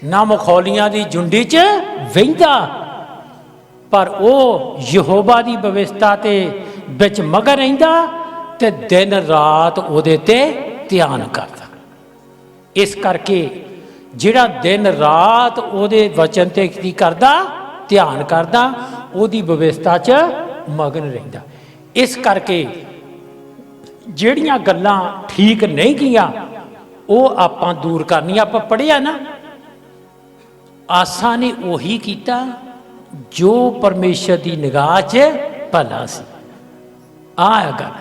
ਨਾ ਮਖੌਲੀਆਂ ਦੀ ਝੁੰਡੀ 'ਚ ਵਹਿੰਦਾ, ਪਰ ਉਹ ਯਹੋਵਾ ਦੀ ਵਿਵਸਥਾ ਤੇ ਵਿੱਚ ਮਗਨ ਰਹਿੰਦਾ ਤੇ ਦਿਨ ਰਾਤ ਉਹਦੇ ਤੇ ਧਿਆਨ ਕਰਦਾ। ਇਸ ਕਰਕੇ ਜਿਹੜਾ ਦਿਨ ਰਾਤ ਉਹਦੇ ਵਚਨ ਤੇ ਕੀ ਕਰਦਾ? ਧਿਆਨ ਕਰਦਾ, ਉਹਦੀ ਵਿਵਸਥਾ 'ਚ ਮਗਨ ਰਹਿੰਦਾ। ਇਸ ਕਰਕੇ ਜਿਹੜੀਆਂ ਗੱਲਾਂ ਠੀਕ ਨਹੀਂ ਗਈਆਂ ਉਹ ਆਪਾਂ ਦੂਰ ਕਰਨੀਆਂ। ਆਪਾਂ ਪੜ੍ਹਿਆ ਨਾ, ਆਸਾ ਨੇ ਉਹੀ ਕੀਤਾ ਜੋ ਪਰਮੇਸ਼ਰ ਦੀ ਨਿਗਾਹ 'ਚ ਭਲਾ ਸੀ। ਆਹ ਗੱਲ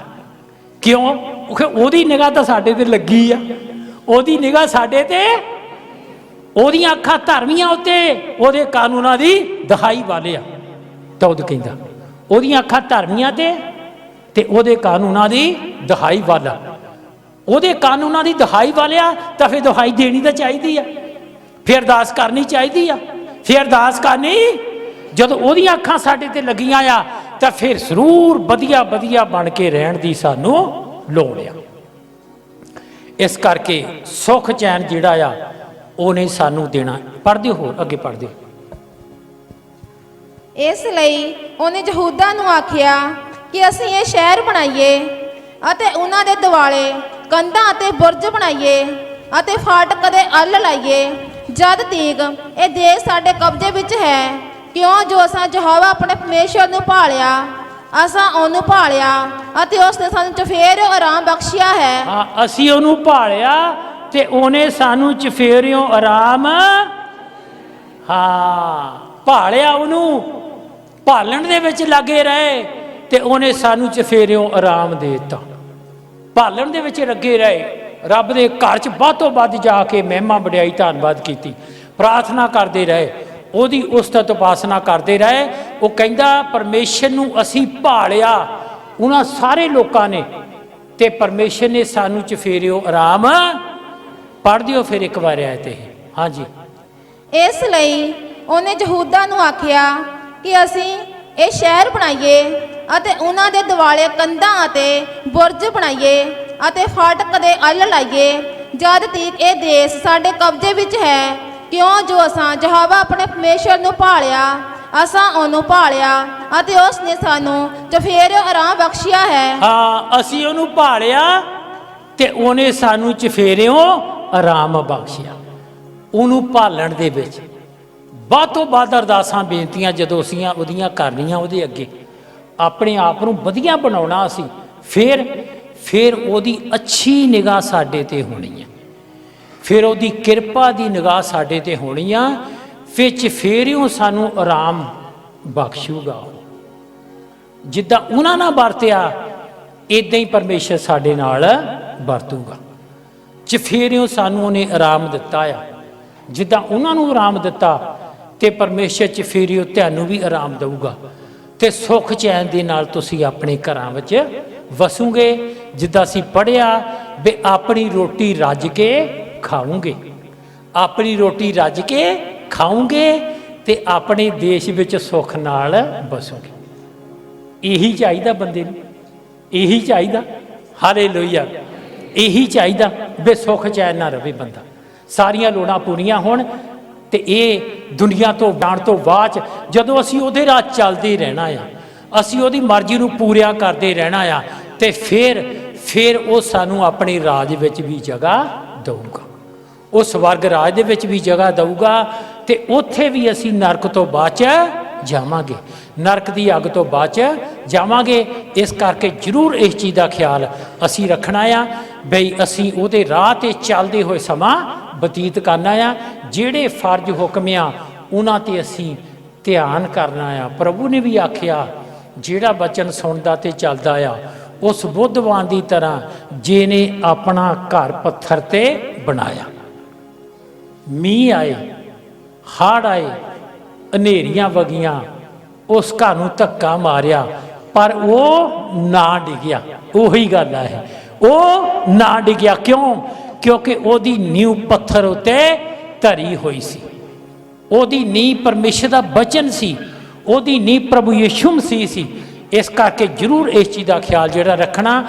ਕਿਉਂ? ਉਹਦੀ ਨਿਗਾਹ ਤਾਂ ਸਾਡੇ ਤੇ ਲੱਗੀ ਆ, ਉਹਦੀ ਨਿਗਾਹ ਸਾਡੇ ਤੇ, ਉਹਦੀਆਂ ਅੱਖਾਂ ਧਰਮੀਆਂ ਉੱਤੇ ਉਹਦੇ ਕਾਨੂੰਨਾਂ ਦੀ ਦਿਖਾਈ ਵਾਲੇ ਆ। ਦਾਊਦ ਕਹਿੰਦਾ ਉਹਦੀਆਂ ਅੱਖਾਂ ਧਰਮੀਆਂ ਤੇ ਉਹਦੇ ਕਾਨੂੰਨਾਂ ਦੀ ਦਿਖਾਈ ਵਾਲਾ। ਉਹਦੇ ਕਾਨੂੰਨਾਂ ਦੀ ਦਿਖਾਈ ਵਾਲਿਆ ਤਾਂ ਫਿਰ ਦਿਖਾਈ ਦੇਣੀ ਤਾਂ ਚਾਹੀਦੀ ਆ, ਫਿਰ ਅਰਦਾਸ ਕਰਨੀ ਚਾਹੀਦੀ ਆ। ਫਿਰ ਅਰਦਾਸ ਕਰਨੀ ਜਦੋਂ ਉਹਦੀਆਂ ਅੱਖਾਂ ਸਾਡੇ ਤੇ ਲੱਗੀਆਂ ਆ ਤਾਂ ਫਿਰ ਜ਼ਰੂਰ ਵਧੀਆ ਵਧੀਆ ਬਣ ਕੇ ਰਹਿਣ ਦੀ ਸਾਨੂੰ ਲੋੜ ਆ। ਇਸ ਕਰਕੇ ਸੁੱਖ ਚੈਨ ਜਿਹੜਾ ਆ ਉਹਨੇ ਸਾਨੂੰ ਦੇਣਾ। ਪੜ੍ਹਦੇ ਹੋਰ ਅੱਗੇ ਪੜ੍ਹਦੇ। ਇਸ ਲਈ ਉਹਨੇ ਯਹੂਦਾ ਨੂੰ ਆਖਿਆ ਕਿ ਅਸੀਂ ਇਹ ਸ਼ਹਿਰ ਬਣਾਈਏ ਅਤੇ ਉਹਨਾਂ ਦੇ ਦੁਆਲੇ ਕੰਧਾਂ ਅਤੇ ਬੁਰਜ ਬਣਾਈਏ ਅਤੇ ਫਾਟਕ ਦੇ ਅੱਲ ਲਾਈਏ, ਜਦ ਤੀਕ ਇਹ ਦੇਸ਼ ਸਾਡੇ ਕਬਜ਼ੇ ਵਿੱਚ ਹੈ। ਕਿਉਂ ਜੋ ਅਸਾਂ ਯਹੋਵਾ ਆਪਣੇ ਪਰਮੇਸ਼ਰ ਨੂੰ ਭਾਲਿਆ, ਅਸਾਂ ਉਹਨੂੰ ਭਾਲਿਆ ਅਤੇ ਉਸ ਨੇ ਸਾਨੂੰ ਚਫੇਰਿਓਂ ਆਰਾਮ ਬਖਸ਼ਿਆ ਹੈ। ਹਾਂ, ਅਸੀਂ ਉਹਨੂੰ ਭਾਲਿਆ ਤੇ ਉਹਨੇ ਸਾਨੂੰ ਚਫੇਰਿਓਂ ਆਰਾਮ, ਹਾਂ ਭਾਲਿਆ, ਉਹਨੂੰ ਭਾਲਣ ਦੇ ਵਿੱਚ ਲੱਗੇ ਰਹੇ ਤੇ ਉਹਨੇ ਸਾਨੂੰ ਚਫੇਰਿਓਂ ਆਰਾਮ ਦੇ ਦਿੱਤਾ। ਭਾਲਣ ਦੇ ਵਿੱਚ ਲੱਗੇ ਰਹੇ, ਰੱਬ ਦੇ ਘਰ 'ਚ ਵੱਧ ਤੋਂ ਵੱਧ ਜਾ ਕੇ ਮਹਿਮਾ ਵਡਿਆਈ ਧੰਨਵਾਦ ਕੀਤੀ, ਪ੍ਰਾਰਥਨਾ ਕਰਦੇ ਰਹੇ, ਉਹਦੀ ਉਸਤਤ ਉਪਾਸਨਾ ਕਰਦੇ ਰਹੇ। ਉਹ ਕਹਿੰਦਾ ਪਰਮੇਸ਼ਰ ਨੂੰ ਅਸੀਂ ਭਾਲਿਆ, ਉਹਨਾਂ ਸਾਰੇ ਲੋਕਾਂ ਨੇ, ਤੇ ਪਰਮੇਸ਼ਰ ਨੇ ਸਾਨੂੰ ਚਫੇਰਿਓਂ ਆਰਾਮ। ਪੜ੍ਹ ਦਿਓ ਫਿਰ ਇੱਕ ਵਾਰ ਆਇਤ ਤੇ। ਹਾਂਜੀ। ਇਸ ਲਈ ਉਹਨੇ ਯਹੂਦਾ ਨੂੰ ਆਖਿਆ ਕਿ ਅਸੀਂ ਇਹ ਸ਼ਹਿਰ ਬਣਾਈਏ ਅਤੇ ਉਹਨਾਂ ਦੇ ਦੁਆਲੇ ਕੰਧਾਂ ਅਤੇ ਬੁਰਜ ਬਣਾਈਏ ਅਤੇ ਫਾਟਕ ਦੇ ਅੱਲ ਲਾਈਏ, ਜਦ ਤੀਕ ਇਹ ਦੇਸ਼ ਸਾਡੇ ਕਬਜ਼ੇ ਵਿੱਚ ਹੈ। ਕਿਉਂ ਜੋ ਅਸਾਂ ਯਹੋਵਾ ਆਪਣੇ ਪਰਮੇਸ਼ਰ ਨੂੰ ਭਾਲਿਆ, ਅਸਾਂ ਉਹਨੂੰ ਭਾਲਿਆ ਅਤੇ ਉਸ ਨੇ ਸਾਨੂੰ ਚਫੇਰਿਓਂ ਆਰਾਮ ਬਖਸ਼ਿਆ ਹੈ। ਹਾਂ, ਅਸੀਂ ਉਹਨੂੰ ਭਾਲਿਆ ਤੇ ਉਹਨੇ ਸਾਨੂੰ ਚਫੇਰਿਓਂ ਆਰਾਮ ਬਖਸ਼ਿਆ। ਉਹਨੂੰ ਭਾਲਣ ਦੇ ਵਿੱਚ ਵੱਧ ਤੋਂ ਵੱਧ ਅਰਦਾਸਾਂ ਬੇਨਤੀਆਂ ਜਦੋਂ ਅਸੀਂ ਉਹਦੀਆਂ ਕਰਨੀਆਂ, ਉਹਦੇ ਅੱਗੇ ਆਪਣੇ ਆਪ ਨੂੰ ਵਧੀਆ ਬਣਾਉਣਾ ਅਸੀਂ, ਫਿਰ ਉਹਦੀ ਅੱਛੀ ਨਿਗਾਹ ਸਾਡੇ ਤੇ ਹੋਣੀ ਹੈ, ਫਿਰ ਉਹਦੀ ਕਿਰਪਾ ਦੀ ਨਿਗਾਹ ਸਾਡੇ ਤੇ ਹੋਣੀ ਆ, ਫਿਰ ਚਫੇਰਿਓਂ ਸਾਨੂੰ ਆਰਾਮ ਬਖਸ਼ੂਗਾ। ਜਿੱਦਾਂ ਉਹਨਾਂ ਨਾਲ ਵਰਤਿਆ ਇਦਾਂ ਹੀ ਪਰਮੇਸ਼ਰ ਸਾਡੇ ਨਾਲ ਵਰਤੂਗਾ। ਚਫੇਰਿਓਂ ਸਾਨੂੰ ਉਹਨੇ ਆਰਾਮ ਦਿੱਤਾ ਆ, ਜਿੱਦਾਂ ਉਹਨਾਂ ਨੂੰ ਆਰਾਮ ਦਿੱਤਾ ਤੇ ਪਰਮੇਸ਼ਰ ਚਫੇਰਿਓਂ ਤੁਹਾਨੂੰ ਵੀ ਆਰਾਮ ਦਊਗਾ ਤੇ ਸੁੱਖ ਚੈਨ ਦੇ ਨਾਲ ਤੁਸੀਂ ਆਪਣੇ ਘਰਾਂ ਵਿੱਚ ਵਸੋਗੇ। ਜਿੱਦਾਂ ਅਸੀਂ ਪੜ੍ਹਿਆ ਵੀ ਆਪਣੀ ਰੋਟੀ ਰੱਜ ਕੇ ਖਾਓਗੇ, ਆਪਣੀ ਰੋਟੀ ਰੱਜ ਕੇ ਖਾਓਗੇ ਤੇ ਆਪਣੇ ਦੇਸ਼ ਵਿੱਚ ਸੁੱਖ ਨਾਲ ਬਸੋਗੇ। ਇਹੀ ਚਾਹੀਦਾ ਬੰਦੇ ਨੂੰ, ਇਹੀ ਚਾਹੀਦਾ। ਹਾਲੇਲੂਇਆ। ਇਹੀ ਚਾਹੀਦਾ ਵੀ ਸੁੱਖ ਚੈਨ ਨਾ ਰਵੇ ਬੰਦਾ, ਸਾਰੀਆਂ ਲੋੜਾਂ ਪੂਰੀਆਂ ਹੋਣ। ਤੇ ਇਹ ਦੁਨੀਆ ਤੋਂ ਜਾਣ ਤੋਂ ਬਾਅਦ ਜਦੋਂ ਅਸੀਂ ਉਹਦੇ ਰਾਹ ਚੱਲਦੇ ਰਹਿਣਾ ਆ, ਅਸੀਂ ਉਹਦੀ ਮਰਜ਼ੀ ਨੂੰ ਪੂਰਿਆ ਕਰਦੇ ਰਹਿਣਾ ਆ, ਤੇ ਫਿਰ ਉਹ ਸਾਨੂੰ ਆਪਣੇ ਰਾਜ ਵਿੱਚ ਵੀ ਜਗ੍ਹਾ ਦਊਗਾ। ਉਹ ਸਵਰਗ ਰਾਜ ਦੇ ਵਿੱਚ ਵੀ ਜਗ੍ਹਾ ਦਊਗਾ ਤੇ ਉੱਥੇ ਵੀ ਅਸੀਂ ਨਰਕ ਤੋਂ ਬਚ ਜਾਵਾਂਗੇ, ਨਰਕ ਦੀ ਅੱਗ ਤੋਂ ਬਚ ਜਾਵਾਂਗੇ। ਇਸ ਕਰਕੇ ਜ਼ਰੂਰ ਇਸ ਚੀਜ਼ ਦਾ ਖਿਆਲ ਅਸੀਂ ਰੱਖਣਾ ਆ ਬਈ ਅਸੀਂ ਉਹਦੇ ਰਾਹ ਤੇ ਚੱਲਦੇ ਹੋਏ ਸਮਾਂ ਬਤੀਤ ਕਰਨਾ ਆ। ਜਿਹੜੇ ਫਰਜ਼ ਹੁਕਮ ਆ ਉਹਨਾਂ ਤੇ ਅਸੀਂ ਧਿਆਨ ਕਰਨਾ ਆ। ਪ੍ਰਭੂ ਨੇ ਵੀ ਆਖਿਆ ਜਿਹੜਾ ਬਚਨ ਸੁਣਦਾ ਤੇ ਚੱਲਦਾ ਆ ਉਸ ਬੁੱਧਵਾਨ ਦੀ ਤਰ੍ਹਾਂ ਜਿਹਨੇ ਆਪਣਾ ਘਰ ਪੱਥਰ ਤੇ ਬਣਾਇਆ। ਮੀਂਹ ਆਏ, ਹੜ੍ਹ ਆਏ, ਹਨੇਰੀਆਂ ਵਗੀਆਂ, ਉਸ ਘਰ ਨੂੰ ਧੱਕਾ ਮਾਰਿਆ ਪਰ ਉਹ ਨਾ ਡਿੱਗਿਆ। ਉਹੀ ਗੱਲ ਹੈ, ਉਹ ਨਾ ਡਿੱਗਿਆ। ਕਿਉਂ? ਕਿਉਂਕਿ ਉਹਦੀ ਨੀਂਹ ਪੱਥਰ ਉੱਤੇ ਧਰੀ ਹੋਈ ਸੀ। ਉਹਦੀ ਨੀਂਹ ਪਰਮੇਸ਼ਰ ਦਾ ਬਚਨ ਸੀ, ਉਹਦੀ ਨੀਂਹ ਪ੍ਰਭੂ ਯਿਸੂ ਮਸੀਹ ਸੀ। ਇਸ ਕਰਕੇ ਜ਼ਰੂਰ ਇਸ ਚੀਜ਼ ਦਾ ਖਿਆਲ ਜਿਹੜਾ ਰੱਖਣਾ।